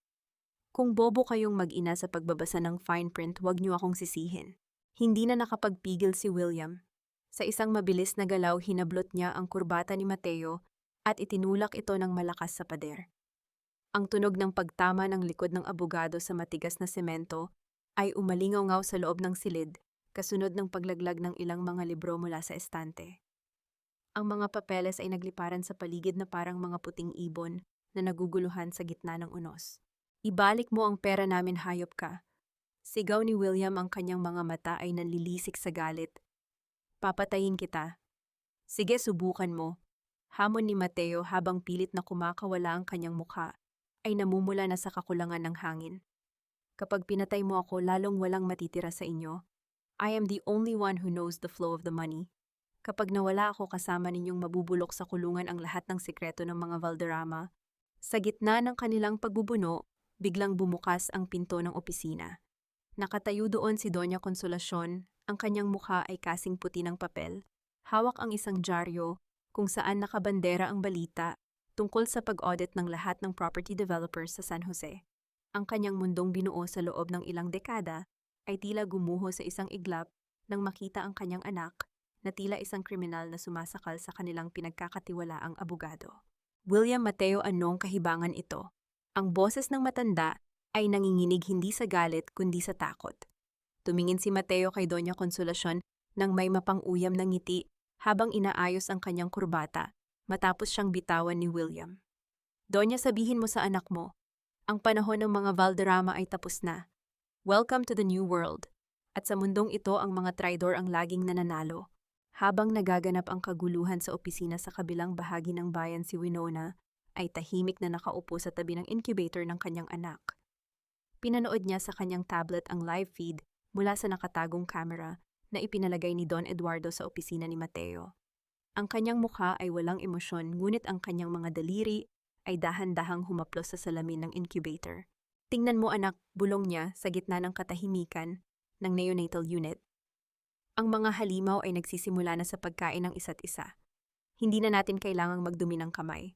Kung bobo kayong mag-ina sa pagbabasa ng fine print, huwag niyo akong sisihin. Hindi na nakapagpigil si William. Sa isang mabilis na galaw, hinablot niya ang kurbata ni Mateo at itinulak ito ng malakas sa pader. Ang tunog ng pagtama ng likod ng abogado sa matigas na semento ay umalingaw-ngaw sa loob ng silid, kasunod ng paglaglag ng ilang mga libro mula sa estante. Ang mga papeles ay nagliparan sa paligid na parang mga puting ibon na naguguluhan sa gitna ng unos. Ibalik mo ang pera namin, hayop ka. Sigaw ni William, ang kanyang mga mata ay nanlilisik sa galit. Papatayin kita. Sige, subukan mo. Hamon ni Mateo habang pilit na kumakawala ang kanyang mukha, ay namumula na sa kakulangan ng hangin. Kapag pinatay mo ako, lalong walang matitira sa inyo. I am the only one who knows the flow of the money. Kapag nawala ako, kasama ninyong mabubulok sa kulungan ang lahat ng sikreto ng mga Valderrama. Sa gitna ng kanilang pagbubuno, biglang bumukas ang pinto ng opisina. Nakatayo doon si Doña Consolacion, ang kanyang mukha ay kasing puti ng papel. Hawak ang isang dyaryo kung saan nakabandera ang balita tungkol sa pag-audit ng lahat ng property developers sa San Jose. Ang kanyang mundong binuo sa loob ng ilang dekada ay tila gumuho sa isang iglap nang makita ang kanyang anak na tila isang kriminal na sumasakal sa kanilang pinagkakatiwalaang abogado. William, Mateo, anong kahibangan ito? Ang boses ng matanda ay nanginginig hindi sa galit kundi sa takot. Tumingin si Mateo kay Doña Consolacion nang may mapang-uyam na ngiti habang inaayos ang kanyang kurbata matapos siyang bitawan ni William. Doña, sabihin mo sa anak mo, ang panahon ng mga Valderrama ay tapos na. Welcome to the new world. At sa mundong ito, ang mga traidor ang laging nananalo. Habang nagaganap ang kaguluhan sa opisina sa kabilang bahagi ng bayan, si Winona ay tahimik na nakaupo sa tabi ng incubator ng kanyang anak. Pinanood niya sa kanyang tablet ang live feed mula sa nakatagong camera na ipinalagay ni Don Eduardo sa opisina ni Mateo. Ang kanyang mukha ay walang emosyon, ngunit ang kanyang mga daliri ay dahan-dahang humaplos sa salamin ng incubator. Tingnan mo, anak, bulong niya sa gitna ng katahimikan ng neonatal unit. Ang mga halimaw ay nagsisimula na sa pagkain ng isa't isa. Hindi na natin kailangang magdumi ng kamay.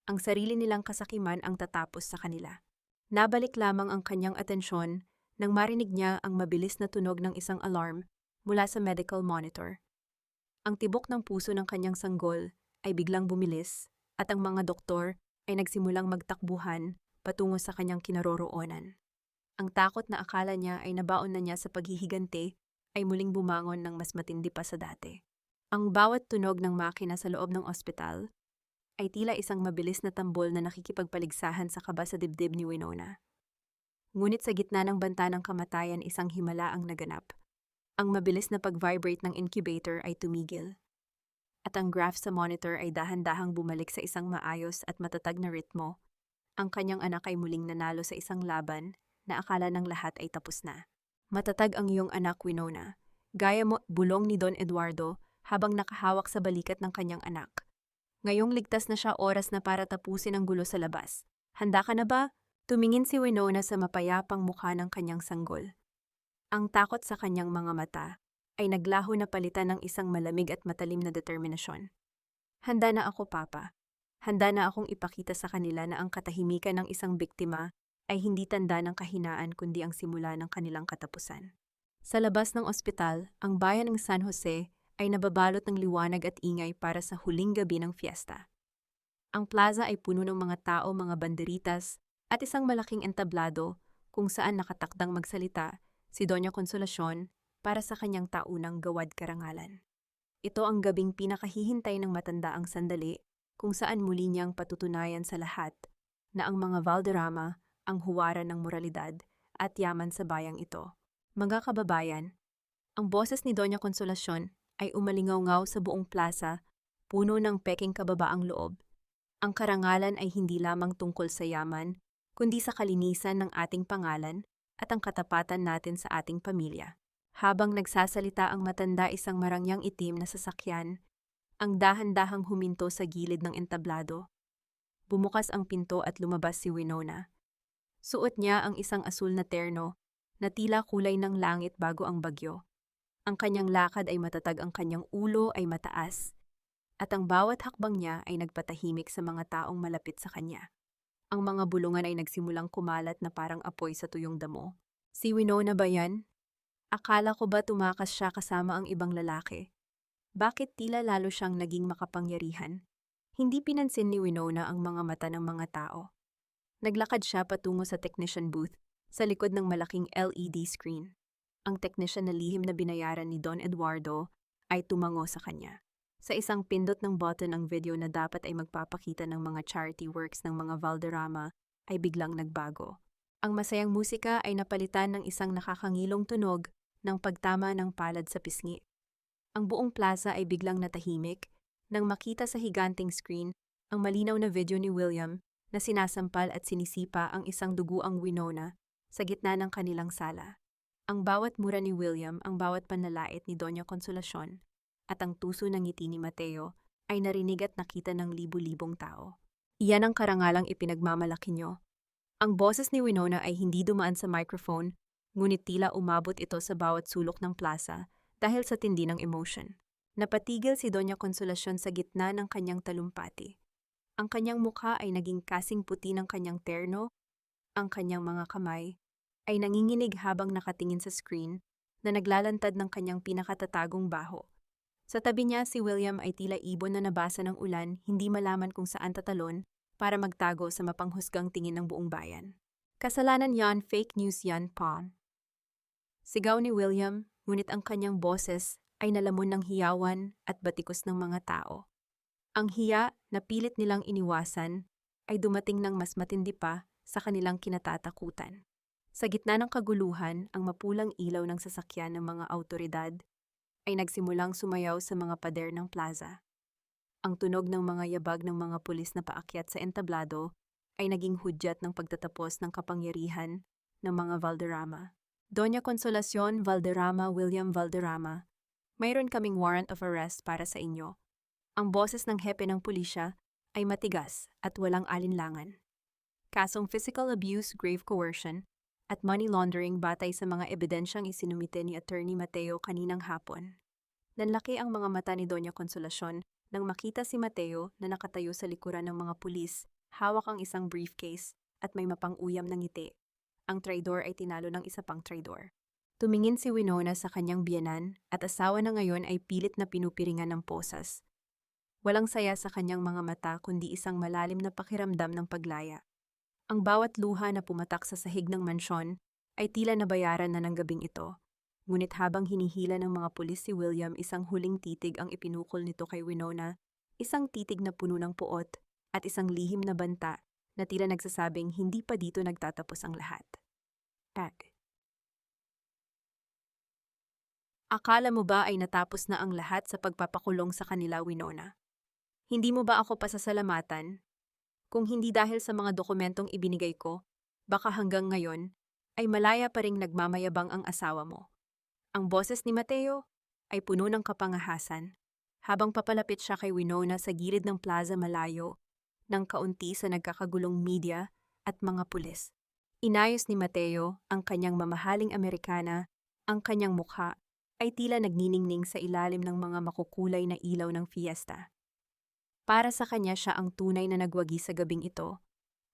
Ang sarili nilang kasakiman ang tatapos sa kanila. Nabalik lamang ang kanyang atensyon nang marinig niya ang mabilis na tunog ng isang alarm mula sa medical monitor. Ang tibok ng puso ng kanyang sanggol ay biglang bumilis at ang mga doktor ay nagsimulang magtakbuhan patungo sa kanyang kinaroroonan. Ang takot na akala niya ay nabaon na niya sa paghihiganti ay muling bumangon ng mas matindi pa sa dati. Ang bawat tunog ng makina sa loob ng ospital ay tila isang mabilis na tambol na nakikipagpaligsahan sa kaba sa dibdib ni Winona. Ngunit sa gitna ng banta ng kamatayan, isang himala ang naganap. Ang mabilis na pag-vibrate ng incubator ay tumigil. At ang graph sa monitor ay dahan-dahang bumalik sa isang maayos at matatag na ritmo. Ang kanyang anak ay muling nanalo sa isang laban na akala ng lahat ay tapos na. Matatag ang iyong anak, Winona. Gaya mo, bulong ni Don Eduardo habang nakahawak sa balikat ng kanyang anak. Ngayong ligtas na siya, oras na para tapusin ang gulo sa labas. Handa ka na ba? Tumingin si Winona sa mapayapang mukha ng kanyang sanggol. Ang takot sa kanyang mga mata ay naglaho na palitan ng isang malamig at matalim na determinasyon. Handa na ako, Papa. Handa na akong ipakita sa kanila na ang katahimikan ng isang biktima ay hindi tanda ng kahinaan kundi ang simula ng kanilang katapusan. Sa labas ng ospital, ang bayan ng San Jose ay nababalot ng liwanag at ingay para sa huling gabi ng fiesta. Ang plaza ay puno ng mga tao, mga banderitas, at isang malaking entablado kung saan nakatakdang magsalita si Doña Consolacion para sa kanyang taunang gawad karangalan. Ito ang gabing pinakahihintay ng matandaang sandali kung saan muli niyang patutunayan sa lahat na ang mga Valderrama ang huwaran ng moralidad at yaman sa bayang ito. Mga kababayan, ang boses ni Doña Consolacion ay umalingaw-ngaw sa buong plaza, puno ng peking kababaang loob. Ang karangalan ay hindi lamang tungkol sa yaman, kundi sa kalinisan ng ating pangalan at ang katapatan natin sa ating pamilya. Habang nagsasalita ang matanda isang marangyang itim na sasakyan, ang dahan-dahang huminto sa gilid ng entablado. Bumukas ang pinto at lumabas si Winona. Suot niya ang isang asul na terno na tila kulay ng langit bago ang bagyo. Ang kanyang lakad ay matatag, ang kanyang ulo ay mataas, at ang bawat hakbang niya ay nagpatahimik sa mga taong malapit sa kanya. Ang mga bulungan ay nagsimulang kumalat na parang apoy sa tuyong damo. Si Winona ba yan? Akala ko ba tumakas siya kasama ang ibang lalaki? Bakit tila lalo siyang naging makapangyarihan? Hindi pinansin ni Winona ang mga mata ng mga tao. Naglakad siya patungo sa technician booth sa likod ng malaking LED screen. Ang technician na lihim na binayaran ni Don Eduardo ay tumango sa kanya. Sa isang pindot ng button, ang video na dapat ay magpapakita ng mga charity works ng mga Valderrama ay biglang nagbago. Ang masayang musika ay napalitan ng isang nakakangilong tunog ng pagtama ng palad sa pisngi. Ang buong plaza ay biglang natahimik nang makita sa higanting screen ang malinaw na video ni William na sinasampal at sinisipa ang isang duguang Winona sa gitna ng kanilang sala. Ang bawat mura ni William, ang bawat panlalait ni Doña Consolacion, at ang tuso ng ngiti ni Mateo ay narinig at nakita ng libu-libong tao. Iyan ang karangalang ipinagmamalaki nyo. Ang boses ni Winona ay hindi dumaan sa microphone, ngunit tila umabot ito sa bawat sulok ng plaza dahil sa tindi ng emotion. Napatigil si Doña Consolacion sa gitna ng kanyang talumpati. Ang kanyang mukha ay naging kasing puti ng kanyang terno, ang kanyang mga kamay ay nanginginig habang nakatingin sa screen na naglalantad ng kanyang pinakatatagong baho. Sa tabi niya, si William ay tila ibon na nabasa ng ulan, hindi malaman kung saan tatalon para magtago sa mapanghusgang tingin ng buong bayan. Kasalanan yan, fake news yan, Pawn. Sigaw ni William, ngunit ang kanyang boses ay nalamon ng hiyawan at batikos ng mga tao. Ang hiya na pilit nilang iniwasan ay dumating ng mas matindi pa sa kanilang kinatatakutan. Sa gitna ng kaguluhan, ang mapulang ilaw ng sasakyan ng mga awtoridad ay nagsimulang sumayaw sa mga pader ng plaza. Ang tunog ng mga yabag ng mga pulis na paakyat sa entablado ay naging hudyat ng pagtatapos ng kapangyarihan ng mga Valderrama. Doña Consolacion Valderrama, William Valderrama, mayroon kaming warrant of arrest para sa inyo. Ang boses ng hepe ng pulisya ay matigas at walang alinlangan. Kasong physical abuse, grave coercion, at money laundering batay sa mga ebidensyang isinumite ni Attorney Mateo kaninang hapon. Nanlaki ang mga mata ni Doña Consolacion nang makita si Mateo na nakatayo sa likuran ng mga pulis, hawak ang isang briefcase at may mapang-uyam na ngiti. Ang traidor ay tinalo ng isa pang traidor. Tumingin si Winona sa kanyang biyenan at asawa na ngayon ay pilit na pinupiringan ng posas. Walang saya sa kanyang mga mata kundi isang malalim na pakiramdam ng paglaya. Ang bawat luha na pumatak sa sahig ng mansyon ay tila nabayaran na ng gabing ito. Ngunit habang hinihila ng mga pulis si William, isang huling titig ang ipinukol nito kay Winona, isang titig na puno ng puot at isang lihim na banta na tila nagsasabing hindi pa dito nagtatapos ang lahat. Tag. Akala mo ba ay natapos na ang lahat sa pagpapakulong sa kanila, Winona? Hindi mo ba ako pasasalamatan? Kung hindi dahil sa mga dokumentong ibinigay ko, baka hanggang ngayon ay malaya pa ring nagmamayabang ang asawa mo. Ang boses ni Mateo ay puno ng kapangahasan habang papalapit siya kay Winona sa gilid ng plaza malayo ng kaunti sa nagkakagulong media at mga pulis. Inayos ni Mateo ang kanyang mamahaling Amerikana, ang kanyang mukha ay tila nagniningning sa ilalim ng mga makukulay na ilaw ng fiesta. Para sa kanya siya ang tunay na nagwagi sa gabing ito.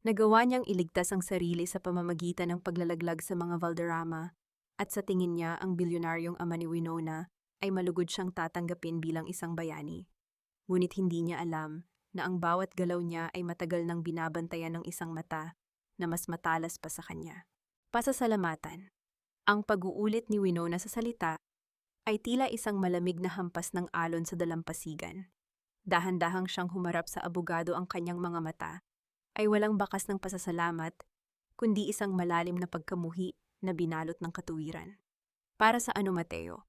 Nagawa niyang iligtas ang sarili sa pamamagitan ng paglalaglag sa mga Valderrama at sa tingin niya ang bilyonaryong ama ni Winona ay malugod siyang tatanggapin bilang isang bayani. Ngunit hindi niya alam na ang bawat galaw niya ay matagal nang binabantayan ng isang mata na mas matalas pa sa kanya. Pasasalamatan. Ang pag-uulit ni Winona sa salita ay tila isang malamig na hampas ng alon sa dalampasigan. Dahan-dahang siyang humarap sa abogado, ang kanyang mga mata ay walang bakas ng pasasalamat, kundi isang malalim na pagkamuhi na binalot ng katuwiran. Para sa ano, Mateo?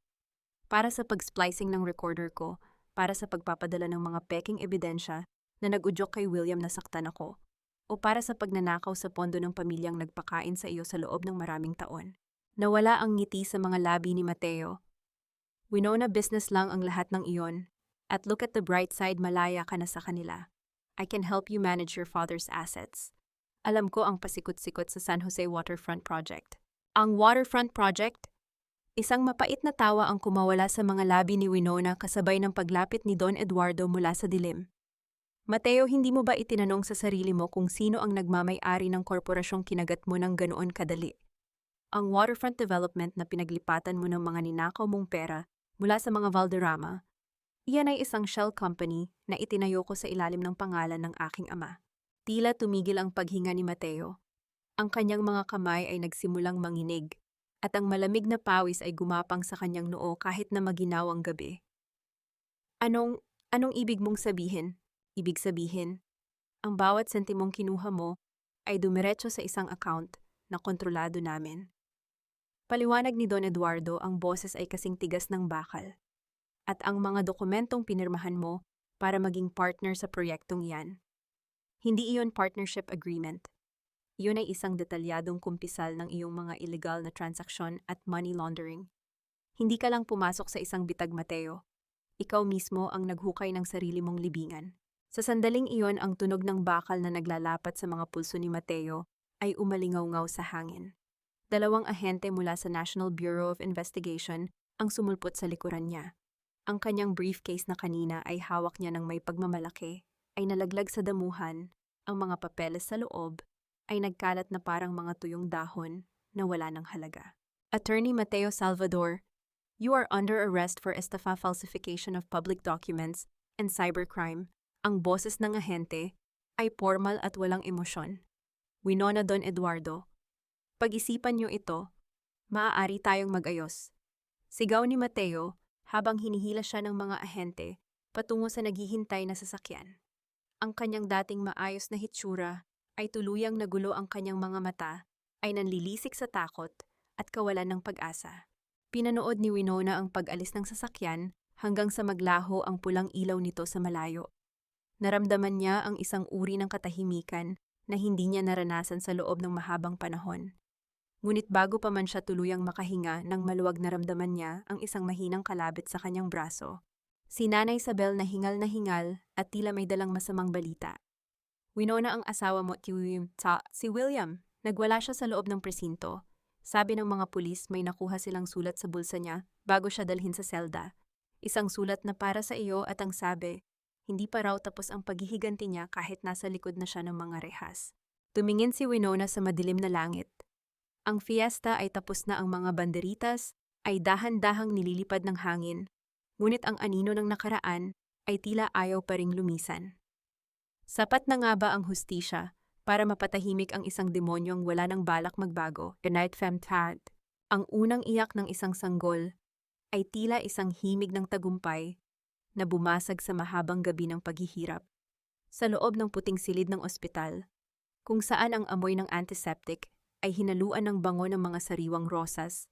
Para sa pag-splicing ng recorder ko, para sa pagpapadala ng mga peking ebidensya na nag-udyok kay William na saktan ako, o para sa pagnanakaw sa pondo ng pamilyang nagpakain sa iyo sa loob ng maraming taon. Nawala ang ngiti sa mga labi ni Mateo. Winona, business lang ang lahat ng iyon. At look at the bright side, malaya ka na sa kanila. I can help you manage your father's assets. Alam ko ang pasikot-sikot sa San Jose Waterfront Project. Ang Waterfront Project? Isang mapait na tawa ang kumawala sa mga labi ni Winona kasabay ng paglapit ni Don Eduardo mula sa dilim. Mateo, hindi mo ba itinanong sa sarili mo kung sino ang nagmamay-ari ng korporasyong kinagat mo ng ganoon kadali? Ang waterfront development na pinaglipatan mo ng mga ninakaw mong pera mula sa mga Valderrama, iyan ay isang shell company na itinayo ko sa ilalim ng pangalan ng aking ama. Tila tumigil ang paghinga ni Mateo. Ang kanyang mga kamay ay nagsimulang manginig, at ang malamig na pawis ay gumapang sa kanyang noo kahit na maginaw ang gabi. Anong ibig mong sabihin? Ibig sabihin, ang bawat sentimong kinuha mo ay dumiretso sa isang account na kontrolado namin. Paliwanag ni Don Eduardo, ang boses ay kasing tigas ng bakal. At ang mga dokumentong pinirmahan mo para maging partner sa proyektong iyan. Hindi iyon partnership agreement. Iyon ay isang detalyadong kumpisal ng iyong mga illegal na transaksyon at money laundering. Hindi ka lang pumasok sa isang bitag, Mateo. Ikaw mismo ang naghukay ng sarili mong libingan. Sa sandaling iyon, ang tunog ng bakal na naglalapat sa mga pulso ni Mateo ay umalingaw-ngaw sa hangin. 2 ahente mula sa National Bureau of Investigation ang sumulpot sa likuran niya. Ang kanyang briefcase na kanina ay hawak niya ng may pagmamalaki, ay nalaglag sa damuhan, ang mga papeles sa loob ay nagkalat na parang mga tuyong dahon na wala ng halaga. Attorney Mateo Salvador, you are under arrest for estafa, falsification of public documents, and cybercrime. Ang boses ng ahente ay formal at walang emosyon. Winona, Don Eduardo, pag-isipan niyo ito, maaari tayong mag-ayos. Sigaw ni Mateo habang hinihila siya ng mga ahente patungo sa naghihintay na sasakyan. Ang kanyang dating maayos na hitsura ay tuluyang nagulo, ang kanyang mga mata ay nanlilisik sa takot at kawalan ng pag-asa. Pinanood ni Winona ang pag-alis ng sasakyan hanggang sa maglaho ang pulang ilaw nito sa malayo. Naramdaman niya ang isang uri ng katahimikan na hindi niya naranasan sa loob ng mahabang panahon. Ngunit bago pa man siya tuluyang makahinga, nang maluwag naramdaman niya ang isang mahinang kalabit sa kanyang braso. Si Nanay Isabel na hingal at tila may dalang masamang balita. Winona, ang asawa mo, si William. Nagwala siya sa loob ng presinto. Sabi ng mga pulis may nakuha silang sulat sa bulsa niya bago siya dalhin sa selda. Isang sulat na para sa iyo, at ang sabi, hindi pa raw tapos ang paghihiganti niya kahit nasa likod na siya ng mga rehas. Tumingin si Winona sa madilim na langit. Ang fiesta ay tapos na, ang mga banderitas ay dahan-dahang nililipad ng hangin, ngunit ang anino ng nakaraan ay tila ayaw pa ring lumisan. Sapat na nga ba ang hustisya para mapatahimik ang isang demonyong wala ng balak magbago? The Night Femtad, ang unang iyak ng isang sanggol, ay tila isang himig ng tagumpay na bumasag sa mahabang gabi ng paghihirap. Sa loob ng puting silid ng ospital, kung saan ang amoy ng antiseptic ay hinaluan ng bango ng mga sariwang rosas,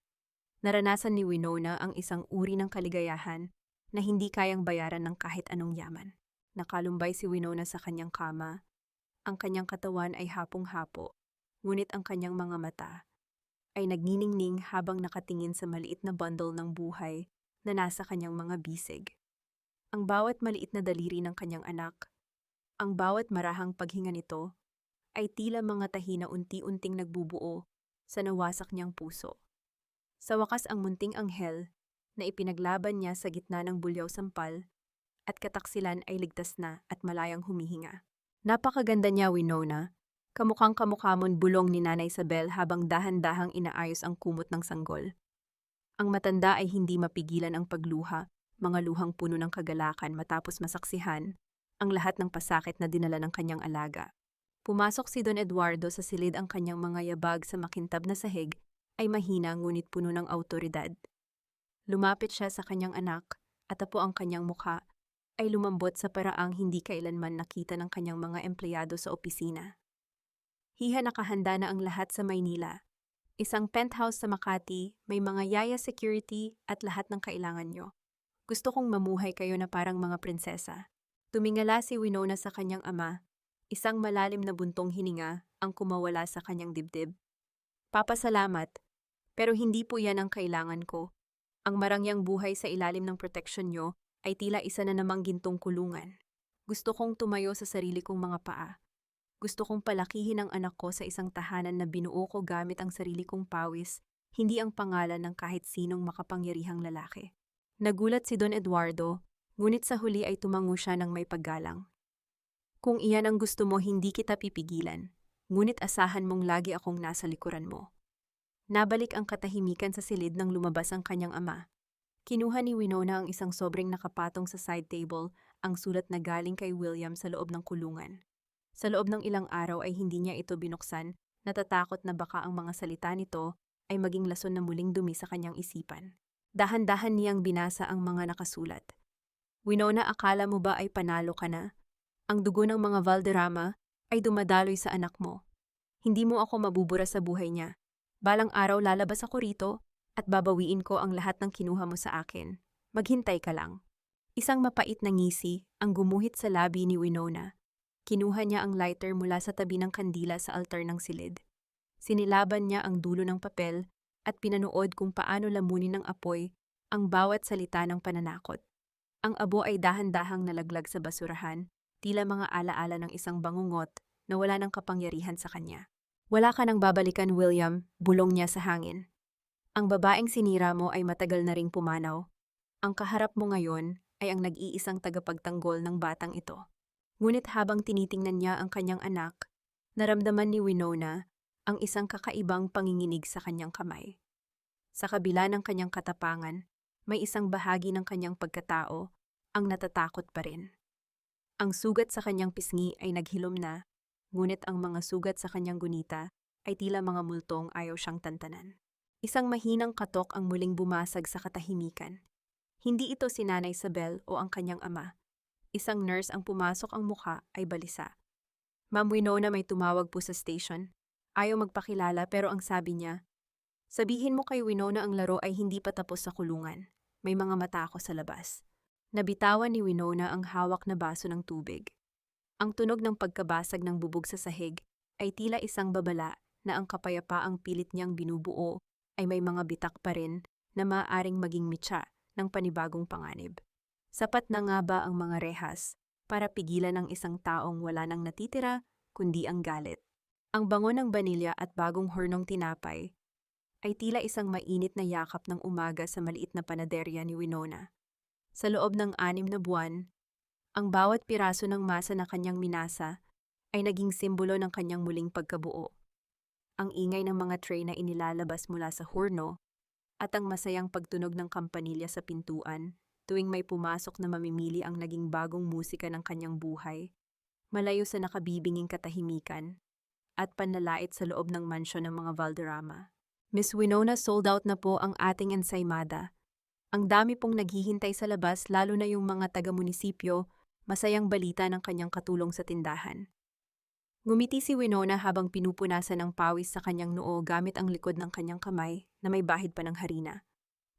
naranasan ni Winona ang isang uri ng kaligayahan na hindi kayang bayaran ng kahit anong yaman. Nakalumbay si Winona sa kanyang kama. Ang kanyang katawan ay hapong-hapo, ngunit ang kanyang mga mata ay nagniningning habang nakatingin sa maliit na bundle ng buhay na nasa kanyang mga bisig. Ang bawat maliit na daliri ng kanyang anak, ang bawat marahang paghinga nito, ay tila mga tahi na unti-unting nagbubuo sa nawasak niyang puso. Sa wakas, ang munting anghel na ipinaglaban niya sa gitna ng bulyaw sampal at kataksilan ay ligtas na at malayang humihinga. Napakaganda niya, Winona. Kamukhang kamukha mon, bulong ni Nanay Isabel habang dahan-dahang inaayos ang kumot ng sanggol. Ang matanda ay hindi mapigilan ang pagluha, mga luhang puno ng kagalakan matapos masaksihan ang lahat ng pasakit na dinala ng kanyang alaga. Pumasok si Don Eduardo sa silid, ang kanyang mga yabag sa makintab na sahig ay mahina ngunit puno ng awtoridad. Lumapit siya sa kanyang anak at apo ang kanyang mukha ay lumambot sa paraang hindi kailanman nakita ng kanyang mga empleyado sa opisina. Hiha nakahanda na ang lahat sa Maynila. Isang penthouse sa Makati, may mga yaya security at lahat ng kailangan nyo. Gusto kong mamuhay kayo na parang mga prinsesa. Tumingala si Winona sa kanyang ama. Isang malalim na buntong hininga ang kumawala sa kanyang dibdib. Papasalamat, pero hindi po yan ang kailangan ko. Ang marangyang buhay sa ilalim ng proteksyon nyo ay tila isa na namang gintong kulungan. Gusto kong tumayo sa sarili kong mga paa. Gusto kong palakihin ang anak ko sa isang tahanan na binuo ko gamit ang sarili kong pawis, hindi ang pangalan ng kahit sinong makapangyarihang lalaki. Nagulat si Don Eduardo, ngunit sa huli ay tumango siya ng may paggalang. Kung iyan ang gusto mo, hindi kita pipigilan, ngunit asahan mong lagi akong nasa likuran mo. Nabalik ang katahimikan sa silid nang lumabas ang kanyang ama. Kinuha ni Winona ang isang sobrang nakapatong sa side table, ang sulat na galing kay William sa loob ng kulungan. Sa loob ng ilang araw ay hindi niya ito binuksan, natatakot na baka ang mga salita nito ay maging lason na muling dumi sa kanyang isipan. Dahan-dahan niyang binasa ang mga nakasulat. Winona, akala mo ba ay panalo ka na? Ang dugo ng mga Valderrama ay dumadaloy sa anak mo. Hindi mo ako mabubura sa buhay niya. Balang araw lalabas ako rito at babawiin ko ang lahat ng kinuha mo sa akin. Maghintay ka lang. Isang mapait na ngisi ang gumuhit sa labi ni Winona. Kinuha niya ang lighter mula sa tabi ng kandila sa altar ng silid. Sinilaban niya ang dulo ng papel at pinanood kung paano lamunin ng apoy ang bawat salita ng pananakot. Ang abo ay dahan-dahang nalaglag sa basurahan, tila mga alaala ng isang bangungot na wala ng kapangyarihan sa kanya. Wala ka nang babalikan, William, bulong niya sa hangin. Ang babaeng sinira mo ay matagal na ring pumanaw. Ang kaharap mo ngayon ay ang nag-iisang tagapagtanggol ng batang ito. Ngunit habang tinitingnan niya ang kanyang anak, naramdaman ni Winona ang isang kakaibang panginginig sa kanyang kamay. Sa kabila ng kanyang katapangan, may isang bahagi ng kanyang pagkatao ang natatakot pa rin. Ang sugat sa kanyang pisngi ay naghilom na, ngunit ang mga sugat sa kanyang gunita ay tila mga multong ayaw siyang tantanan. Isang mahinang katok ang muling bumasag sa katahimikan. Hindi ito si Nanay Isabel o ang kanyang ama. Isang nurse ang pumasok, ang mukha ay balisa. Ma'am Winona, may tumawag po sa station. Ayaw magpakilala pero ang sabi niya, sabihin mo kay Winona ang laro ay hindi pa tapos sa kulungan. May mga mata ako sa labas. Nabitawan ni Winona ang hawak na baso ng tubig. Ang tunog ng pagkabasag ng bubog sa sahig ay tila isang babala na ang kapayapaang pilit niyang binubuo ay may mga bitak pa rin na maaaring maging mitya ng panibagong panganib. Sapat na nga ba ang mga rehas para pigilan ang isang taong wala nang natitira kundi ang galit? Ang bango ng banilya at bagong hurnong tinapay ay tila isang mainit na yakap ng umaga sa maliit na panaderya ni Winona. Sa loob ng 6 na buwan, ang bawat piraso ng masa na kanyang minasa ay naging simbolo ng kanyang muling pagkabuo. Ang ingay ng mga tray na inilalabas mula sa hurno at ang masayang pagtunog ng kampanilya sa pintuan tuwing may pumasok na mamimili ang naging bagong musika ng kanyang buhay, malayo sa nakabibinging katahimikan, at panlalait sa loob ng mansyon ng mga Valderrama. Miss Winona, sold out na po ang ating ensaymada. Ang dami pong naghihintay sa labas, lalo na yung mga taga-munisipyo, masayang balita ng kanyang katulong sa tindahan. Ngumiti si Winona habang pinupunasan ng pawis sa kanyang noo gamit ang likod ng kanyang kamay na may bahid pa ng harina.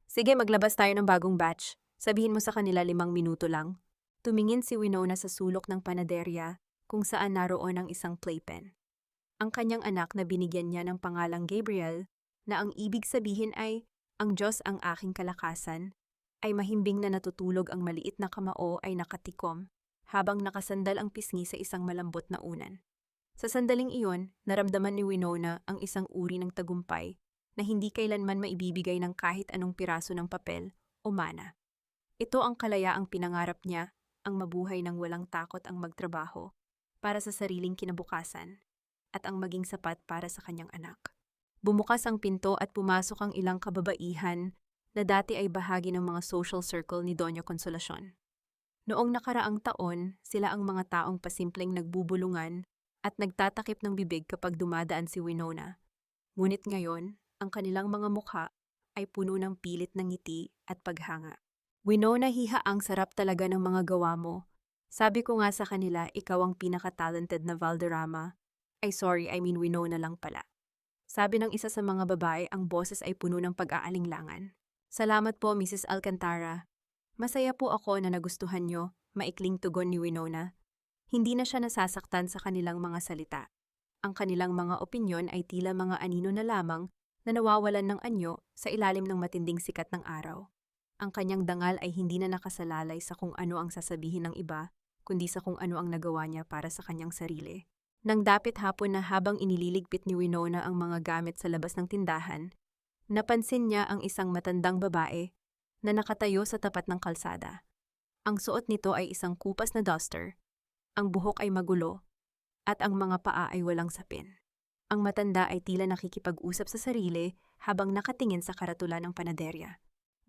Sige, maglabas tayo ng bagong batch. Sabihin mo sa kanila 5 minuto lang. Tumingin si Winona sa sulok ng panaderya kung saan naroon ang isang playpen. Ang kanyang anak na binigyan niya ng pangalang Gabriel, na ang ibig sabihin ay, ang Diyos ang aking kalakasan, ay mahimbing na natutulog ang maliit na kamao ay nakatikom, habang nakasandal ang pisngi sa isang malambot na unan. Sa sandaling iyon, naramdaman ni Winona ang isang uri ng tagumpay na hindi kailanman maibibigay ng kahit anong piraso ng papel o mana. Ito ang kalayaang pinangarap niya, ang mabuhay ng walang takot ang magtrabaho para sa sariling kinabukasan at ang maging sapat para sa kanyang anak. Bumukas ang pinto at pumasok ang ilang kababaihan na dati ay bahagi ng mga social circle ni Doña Consolacion. Noong nakaraang taon, sila ang mga taong pasimpleng nagbubulungan at nagtatakip ng bibig kapag dumadaan si Winona. Ngunit ngayon, ang kanilang mga mukha ay puno ng pilit ng ngiti at paghanga. Winona, hiha, ang sarap talaga ng mga gawa mo. Sabi ko nga sa kanila, ikaw ang pinaka-talented na Valderrama. Ay sorry, I mean Winona lang pala. Sabi ng isa sa mga babae, ang boses ay puno ng pag-aalinlangan. Salamat po, Mrs. Alcantara. Masaya po ako na nagustuhan nyo, maikling tugon ni Winona. Hindi na siya nasasaktan sa kanilang mga salita. Ang kanilang mga opinyon ay tila mga anino na lamang na nawawalan ng anyo sa ilalim ng matinding sikat ng araw. Ang kanyang dangal ay hindi na nakasalalay sa kung ano ang sasabihin ng iba, kundi sa kung ano ang nagawa niya para sa kanyang sarili. Nang dapit hapon na habang inililigpit ni Winona ang mga gamit sa labas ng tindahan, napansin niya ang isang matandang babae na nakatayo sa tapat ng kalsada. Ang suot nito ay isang kupas na duster, ang buhok ay magulo, at ang mga paa ay walang sapin. Ang matanda ay tila nakikipag-usap sa sarili habang nakatingin sa karatula ng panaderya.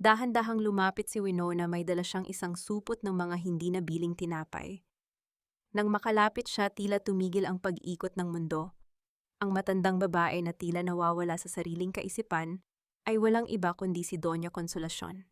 Dahan-dahang lumapit si Winona, may dala siyang isang supot ng mga hindi nabiling tinapay. Nang makalapit siya, tila tumigil ang pag-ikot ng mundo. Ang matandang babae na tila nawawala sa sariling kaisipan ay walang iba kundi si Doña Consolacion.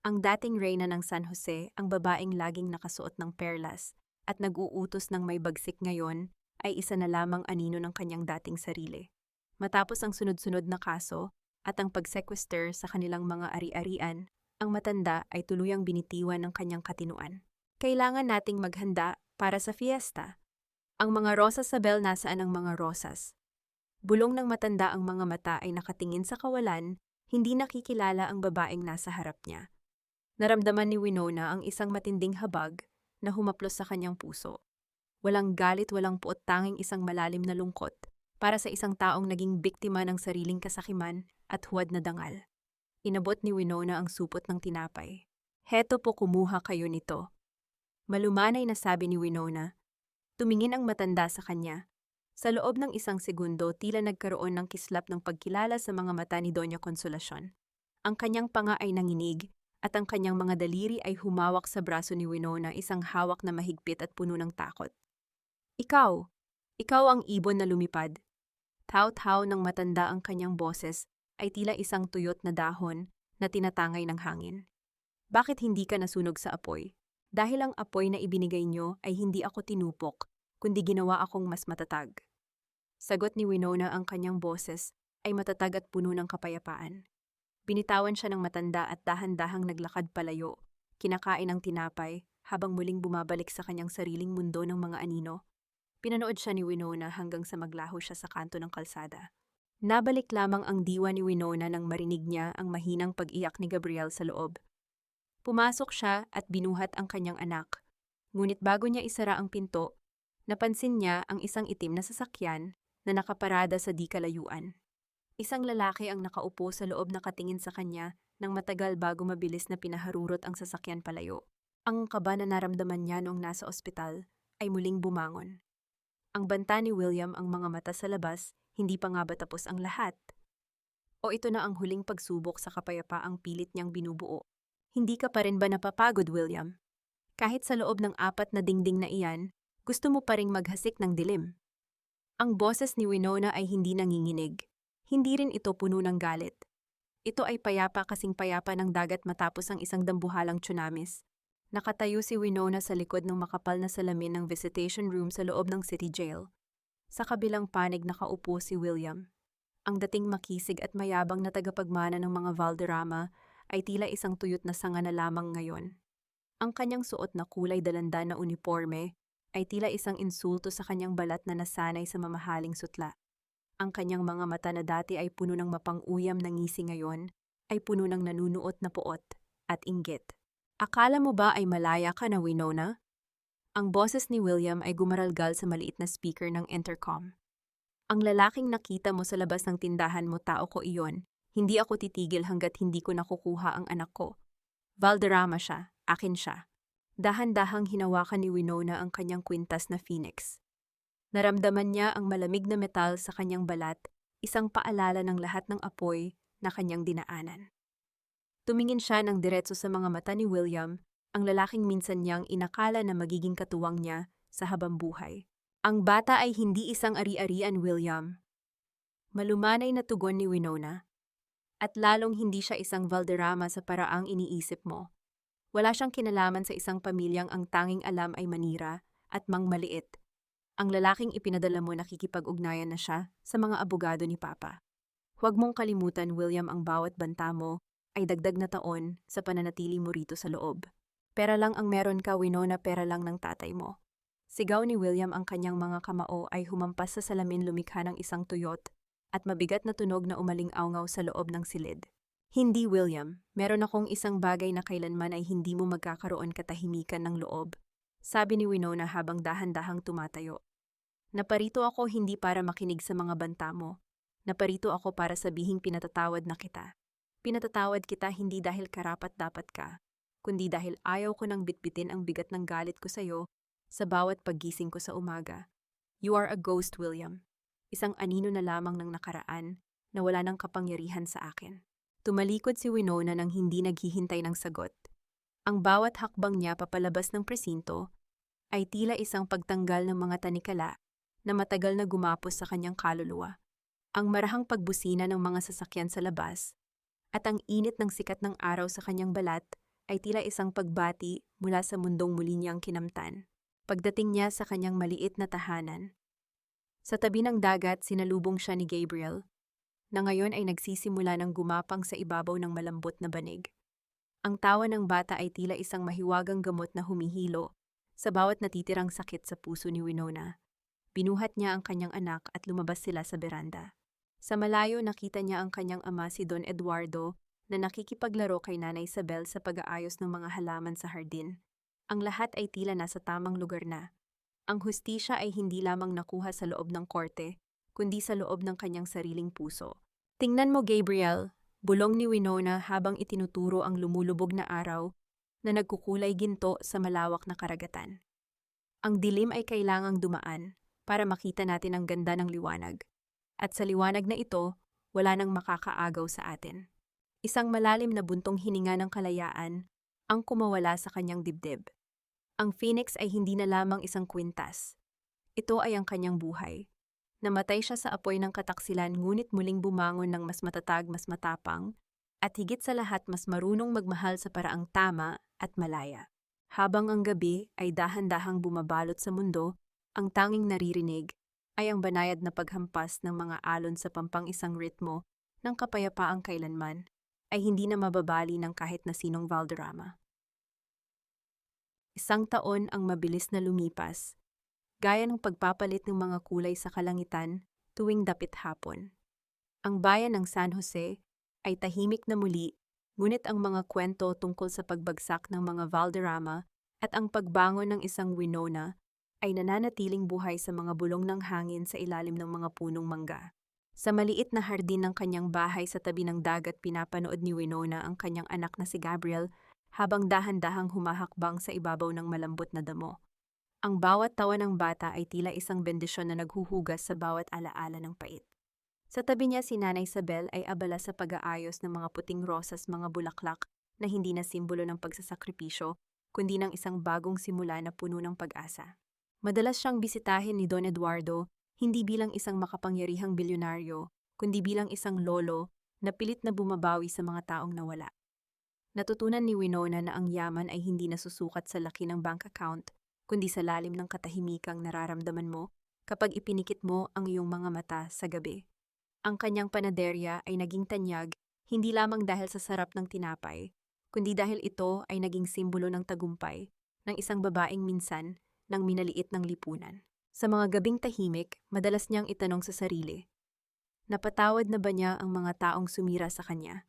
Ang dating reyna ng San Jose, ang babaeng laging nakasuot ng perlas at nag-uutos ng may bagsik ngayon, ay isa na lamang anino ng kanyang dating sarili. Matapos ang sunod-sunod na kaso at ang pagsekwester sa kanilang mga ari-arian, ang matanda ay tuluyang binitiwan ng kanyang katinuan. Kailangan nating maghanda para sa fiesta. Ang mga rosas, Sabel, nasaan ang mga rosas? Bulong ng matanda, ang mga mata ay nakatingin sa kawalan, hindi nakikilala ang babaeng nasa harap niya. Naramdaman ni Winona ang isang matinding habag na humaplos sa kanyang puso. Walang galit, walang puot, tanging isang malalim na lungkot para sa isang taong naging biktima ng sariling kasakiman at huwad na dangal. Inabot ni Winona ang supot ng tinapay. Heto po, kumuha kayo nito. Malumanay na sabi ni Winona. Tumingin ang matanda sa kanya. Sa loob ng isang segundo, tila nagkaroon ng kislap ng pagkilala sa mga mata ni Doña Consolacion. Ang kanyang panga ay nanginig at ang kanyang mga daliri ay humawak sa braso ni Winona, isang hawak na mahigpit at puno ng takot. Ikaw ang ibon na lumipad. Taw-taw ng matanda, ang kanyang boses ay tila isang tuyot na dahon na tinatangay ng hangin. Bakit hindi ka nasunog sa apoy? Dahil ang apoy na ibinigay niyo ay hindi ako tinupok, kundi ginawa akong mas matatag. Sagot ni Winona, ang kanyang boses ay matatag at puno ng kapayapaan. Binitawan siya ng matanda at dahan-dahang naglakad palayo, kinakain ang tinapay habang muling bumabalik sa kanyang sariling mundo ng mga anino. Pinanood siya ni Winona hanggang sa maglaho siya sa kanto ng kalsada. Nabalik lamang ang diwa ni Winona nang marinig niya ang mahinang pag-iyak ni Gabriel sa loob. Pumasok siya at binuhat ang kanyang anak. Ngunit bago niya isara ang pinto, napansin niya ang isang itim na sasakyan na nakaparada sa di kalayuan. Isang lalaki ang nakaupo sa loob, nakatingin sa kanya nang matagal bago mabilis na pinaharurot ang sasakyan palayo. Ang kaba na naramdaman niya noong nasa ospital ay muling bumangon. Ang banta ni William, ang mga mata sa labas, hindi pa nga ba tapos ang lahat? O ito na ang huling pagsubok sa kapayapaang pilit niyang binubuo? Hindi ka pa rin ba napapagod, William? Kahit sa loob ng 4 na dingding na iyan, gusto mo pa ring maghasik ng dilim. Ang boses ni Winona ay hindi nanginginig. Hindi rin ito puno ng galit. Ito ay payapa, kasing payapa ng dagat matapos ang isang dambuhalang tsunamis. Nakatayo si Winona sa likod ng makapal na salamin ng visitation room sa loob ng city jail. Sa kabilang panig nakaupo si William. Ang dating makisig at mayabang na tagapagmana ng mga Valderrama ay tila isang tuyot na sanga na lamang ngayon. Ang kanyang suot na kulay dalanda na uniforme ay tila isang insulto sa kanyang balat na nasanay sa mamahaling sutla. Ang kanyang mga mata na dati ay puno ng mapang-uyam na ngisi ngayon ay puno ng nanunuot na puot at inggit. Akala mo ba ay malaya ka na, Winona? Ang boses ni William ay gumaralgal sa maliit na speaker ng intercom. Ang lalaking nakita mo sa labas ng tindahan mo, tao ko iyon. Hindi ako titigil hanggat hindi ko nakukuha ang anak ko. Valderrama siya, akin siya. Dahan-dahang hinawakan ni Winona ang kanyang kwintas na phoenix. Naramdaman niya ang malamig na metal sa kanyang balat, isang paalala ng lahat ng apoy na kanyang dinaanan. Tumingin siya ng diretso sa mga mata ni William, ang lalaking minsan niyang inakala na magiging katuwang niya sa habang buhay. Ang bata ay hindi isang ari-arian, William. Malumanay na tugon ni Winona. At lalong hindi siya isang Valderrama sa paraang iniisip mo. Wala siyang kinalaman sa isang pamilyang ang tanging alam ay manira at mangmaliit. Ang lalaking ipinadala mo nakikipag-ugnayan na siya sa mga abogado ni Papa. Huwag mong kalimutan, William, ang bawat banta mo ay dagdag na taon sa pananatili mo rito sa loob. Pera lang ang meron ka, Winona, pera lang ng tatay mo. Sigaw ni William, ang kanyang mga kamao ay humampas sa salamin, lumikha ng isang tuyot at mabigat na tunog na umaling-awngaw sa loob ng silid. Hindi, William. Meron akong isang bagay na kailanman ay hindi mo magkakaroon katahimikan ng loob, sabi ni Winona habang dahan-dahang tumatayo. Naparito ako hindi para makinig sa mga banta mo. Naparito ako para sabihing pinatatawad na kita. Pinatatawad kita hindi dahil karapat-dapat ka, kundi dahil ayaw ko nang bitbitin ang bigat ng galit ko sa'yo sa bawat paggising ko sa umaga. You are a ghost, William. Isang anino na lamang ng nakaraan na wala nang kapangyarihan sa akin. Tumalikod si Winona nang hindi naghihintay ng sagot. Ang bawat hakbang niya papalabas ng presinto ay tila isang pagtanggal ng mga tanikala na matagal na gumapos sa kanyang kaluluwa. Ang marahang pagbusina ng mga sasakyan sa labas at ang init ng sikat ng araw sa kanyang balat ay tila isang pagbati mula sa mundong muli niyang kinamtan. Pagdating niya sa kanyang maliit na tahanan, sa tabi ng dagat sinalubong siya ni Gabriel, na ngayon ay nagsisimula ng gumapang sa ibabaw ng malambot na banig. Ang tawa ng bata ay tila isang mahiwagang gamot na humihilo sa bawat natitirang sakit sa puso ni Winona. Binuhat niya ang kanyang anak at lumabas sila sa beranda. Sa malayo nakita niya ang kanyang ama si Don Eduardo na nakikipaglaro kay Nanay Isabel sa pag-aayos ng mga halaman sa hardin. Ang lahat ay tila nasa tamang lugar na. Ang hustisya ay hindi lamang nakuha sa loob ng korte, kundi sa loob ng kanyang sariling puso. Tingnan mo, Gabriel, bulong ni Winona habang itinuturo ang lumulubog na araw na nagkukulay ginto sa malawak na karagatan. Ang dilim ay kailangang dumaan para makita natin ang ganda ng liwanag. At sa liwanag na ito, wala nang makakaagaw sa atin. Isang malalim na buntong hininga ng kalayaan ang kumawala sa kanyang dibdib. Ang Phoenix ay hindi na lamang isang kwintas. Ito ay ang kanyang buhay. Namatay siya sa apoy ng kataksilan ngunit muling bumangon ng mas matatag, mas matapang, at higit sa lahat mas marunong magmahal sa paraang tama at malaya. Habang ang gabi ay dahan-dahang bumabalot sa mundo, ang tanging naririnig ay ang banayad na paghampas ng mga alon sa pampang-isang ritmo ng kapayapaang kailanman ay hindi na mababali ng kahit na sinong Valderrama. Isang taon ang mabilis na lumipas, gaya ng pagpapalit ng mga kulay sa kalangitan tuwing dapit hapon. Ang bayan ng San Jose ay tahimik na muli, ngunit ang mga kwento tungkol sa pagbagsak ng mga Valderrama at ang pagbangon ng isang Winona ay nananatiling buhay sa mga bulong ng hangin sa ilalim ng mga punong mangga. Sa maliit na hardin ng kanyang bahay sa tabi ng dagat, pinapanood ni Winona ang kanyang anak na si Gabriel habang dahan-dahang humahakbang sa ibabaw ng malambot na damo. Ang bawat tawa ng bata ay tila isang bendisyon na naghuhugas sa bawat alaala ng pait. Sa tabi niya si Nanay Isabel ay abala sa pag-aayos ng mga puting rosas, mga bulaklak na hindi na simbolo ng pagsasakripisyo, kundi ng isang bagong simula na puno ng pag-asa. Madalas siyang bisitahin ni Don Eduardo, hindi bilang isang makapangyarihang bilyonaryo, kundi bilang isang lolo na pilit na bumabawi sa mga taong nawala. Natutunan ni Winona na ang yaman ay hindi nasusukat sa laki ng bank account, kundi sa lalim ng katahimikang nararamdaman mo kapag ipinikit mo ang iyong mga mata sa gabi. Ang kanyang panaderya ay naging tanyag hindi lamang dahil sa sarap ng tinapay, kundi dahil ito ay naging simbolo ng tagumpay ng isang babaeng minsan ng minaliit ng lipunan. Sa mga gabing tahimik, madalas niyang itanong sa sarili, napatawad na ba niya ang mga taong sumira sa kanya?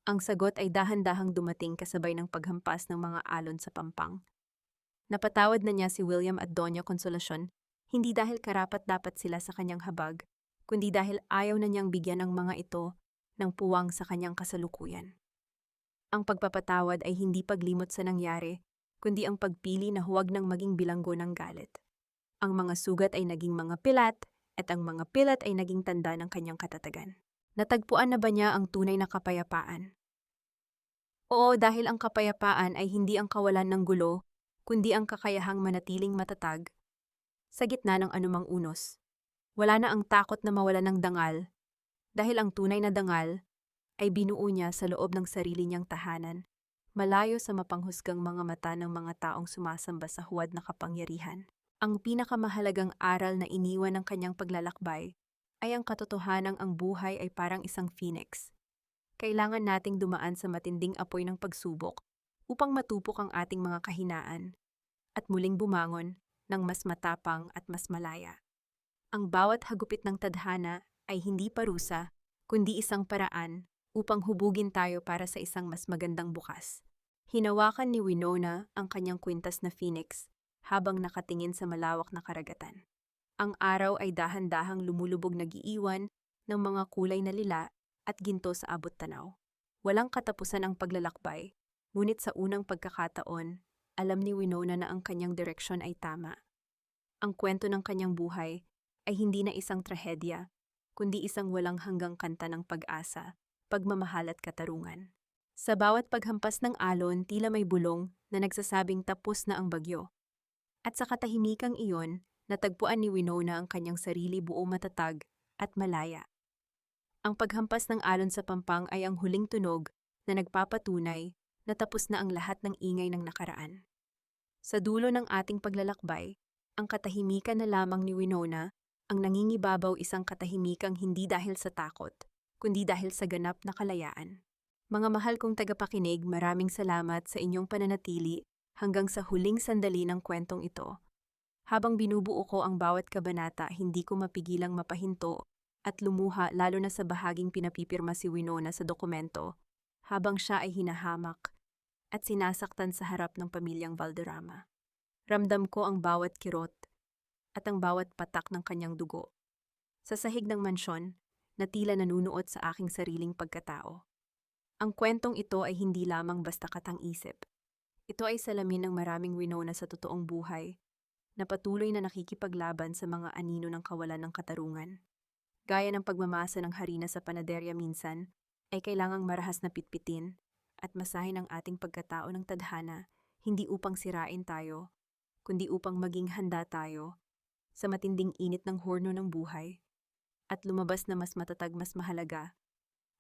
Ang sagot ay dahan-dahang dumating kasabay ng paghampas ng mga alon sa pampang. Napatawad na niya si William at Doña Consolacion, hindi dahil karapat-dapat sila sa kanyang habag, kundi dahil ayaw na niyang bigyan ang mga ito ng puwang sa kanyang kasalukuyan. Ang pagpapatawad ay hindi paglimot sa nangyari, kundi ang pagpili na huwag nang maging bilanggo ng galit. Ang mga sugat ay naging mga pilat, at ang mga pilat ay naging tanda ng kanyang katatagan. Natagpuan na ba niya ang tunay na kapayapaan? Oo, dahil ang kapayapaan ay hindi ang kawalan ng gulo, kundi ang kakayahang manatiling matatag sa gitna ng anumang unos. Wala na ang takot na mawala ng dangal, dahil ang tunay na dangal ay binuo niya sa loob ng sarili niyang tahanan, malayo sa mapanghusgang mga mata ng mga taong sumasamba sa huwad na kapangyarihan. Ang pinakamahalagang aral na iniwan ng kanyang paglalakbay ay ang katotohanang ang buhay ay parang isang phoenix. Kailangan nating dumaan sa matinding apoy ng pagsubok upang matupok ang ating mga kahinaan at muling bumangon ng mas matapang at mas malaya. Ang bawat hagupit ng tadhana ay hindi parusa, kundi isang paraan upang hubugin tayo para sa isang mas magandang bukas. Hinawakan ni Winona ang kanyang kwintas na phoenix habang nakatingin sa malawak na karagatan. Ang araw ay dahan-dahang lumulubog nag-iiwan ng mga kulay na lila at ginto sa abot tanaw. Walang katapusan ang paglalakbay, ngunit sa unang pagkakataon, alam ni Winona na ang kanyang direksyon ay tama. Ang kwento ng kanyang buhay ay hindi na isang trahedya, kundi isang walang hanggang kanta ng pag-asa, pagmamahal at katarungan. Sa bawat paghampas ng alon, tila may bulong na nagsasabing tapos na ang bagyo. At sa katahimikang iyon, natagpuan ni Winona ang kanyang sarili buo matatag at malaya. Ang paghampas ng alon sa pampang ay ang huling tunog na nagpapatunay na tapos na ang lahat ng ingay ng nakaraan. Sa dulo ng ating paglalakbay, ang katahimikan na lamang ni Winona ang nangingibabaw, isang katahimikang hindi dahil sa takot, kundi dahil sa ganap na kalayaan. Mga mahal kong tagapakinig, maraming salamat sa inyong pananatili hanggang sa huling sandali ng kwentong ito. Habang binubuo ko ang bawat kabanata, hindi ko mapigilang mapahinto at lumuha, lalo na sa bahaging pinapipirma si Winona sa dokumento habang siya ay hinahamak at sinasaktan sa harap ng pamilyang Valderrama. Ramdam ko ang bawat kirot at ang bawat patak ng kanyang dugo. Sa sahig ng mansyon, na tila nanunuot sa aking sariling pagkatao. Ang kwentong ito ay hindi lamang basta katang-isip. Ito ay salamin ng maraming Winona sa totoong buhay na patuloy na nakikipaglaban sa mga anino ng kawalan ng katarungan. Gaya ng pagmamasa ng harina sa panaderya, minsan ay kailangang marahas na pitpitin at masahin ang ating pagkatao ng tadhana, hindi upang sirain tayo, kundi upang maging handa tayo sa matinding init ng horno ng buhay at lumabas na mas matatag, mas mahalaga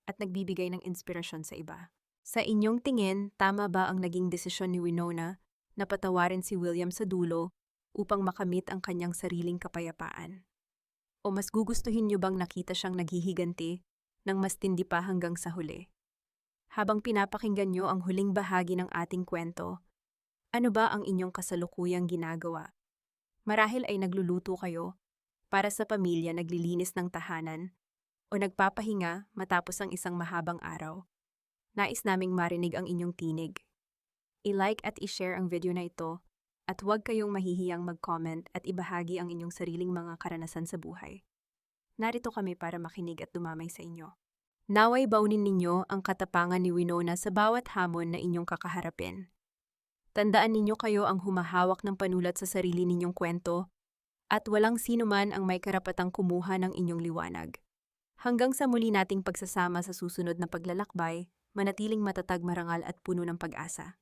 at nagbibigay ng inspirasyon sa iba. Sa inyong tingin, tama ba ang naging desisyon ni Winona na patawarin si William sa dulo upang makamit ang kanyang sariling kapayapaan? O mas gugustuhin niyo bang nakita siyang naghihiganti ng mas tindi pa hanggang sa huli? Habang pinapakinggan niyo ang huling bahagi ng ating kwento, ano ba ang inyong kasalukuyang ginagawa? Marahil ay nagluluto kayo para sa pamilya, naglilinis ng tahanan, o nagpapahinga matapos ang isang mahabang araw. Nais naming marinig ang inyong tinig. I-like at i-share ang video na ito at huwag kayong mahihiyang mag-comment at ibahagi ang inyong sariling mga karanasan sa buhay. Narito kami para makinig at dumamay sa inyo. Naway baunin ninyo ang katapangan ni Winona sa bawat hamon na inyong kakaharapin. Tandaan ninyo, kayo ang humahawak ng panulat sa sarili ninyong kwento at walang sino man ang may karapatang kumuha ng inyong liwanag. Hanggang sa muli nating pagsasama sa susunod na paglalakbay, manatiling matatag, marangal at puno ng pag-asa.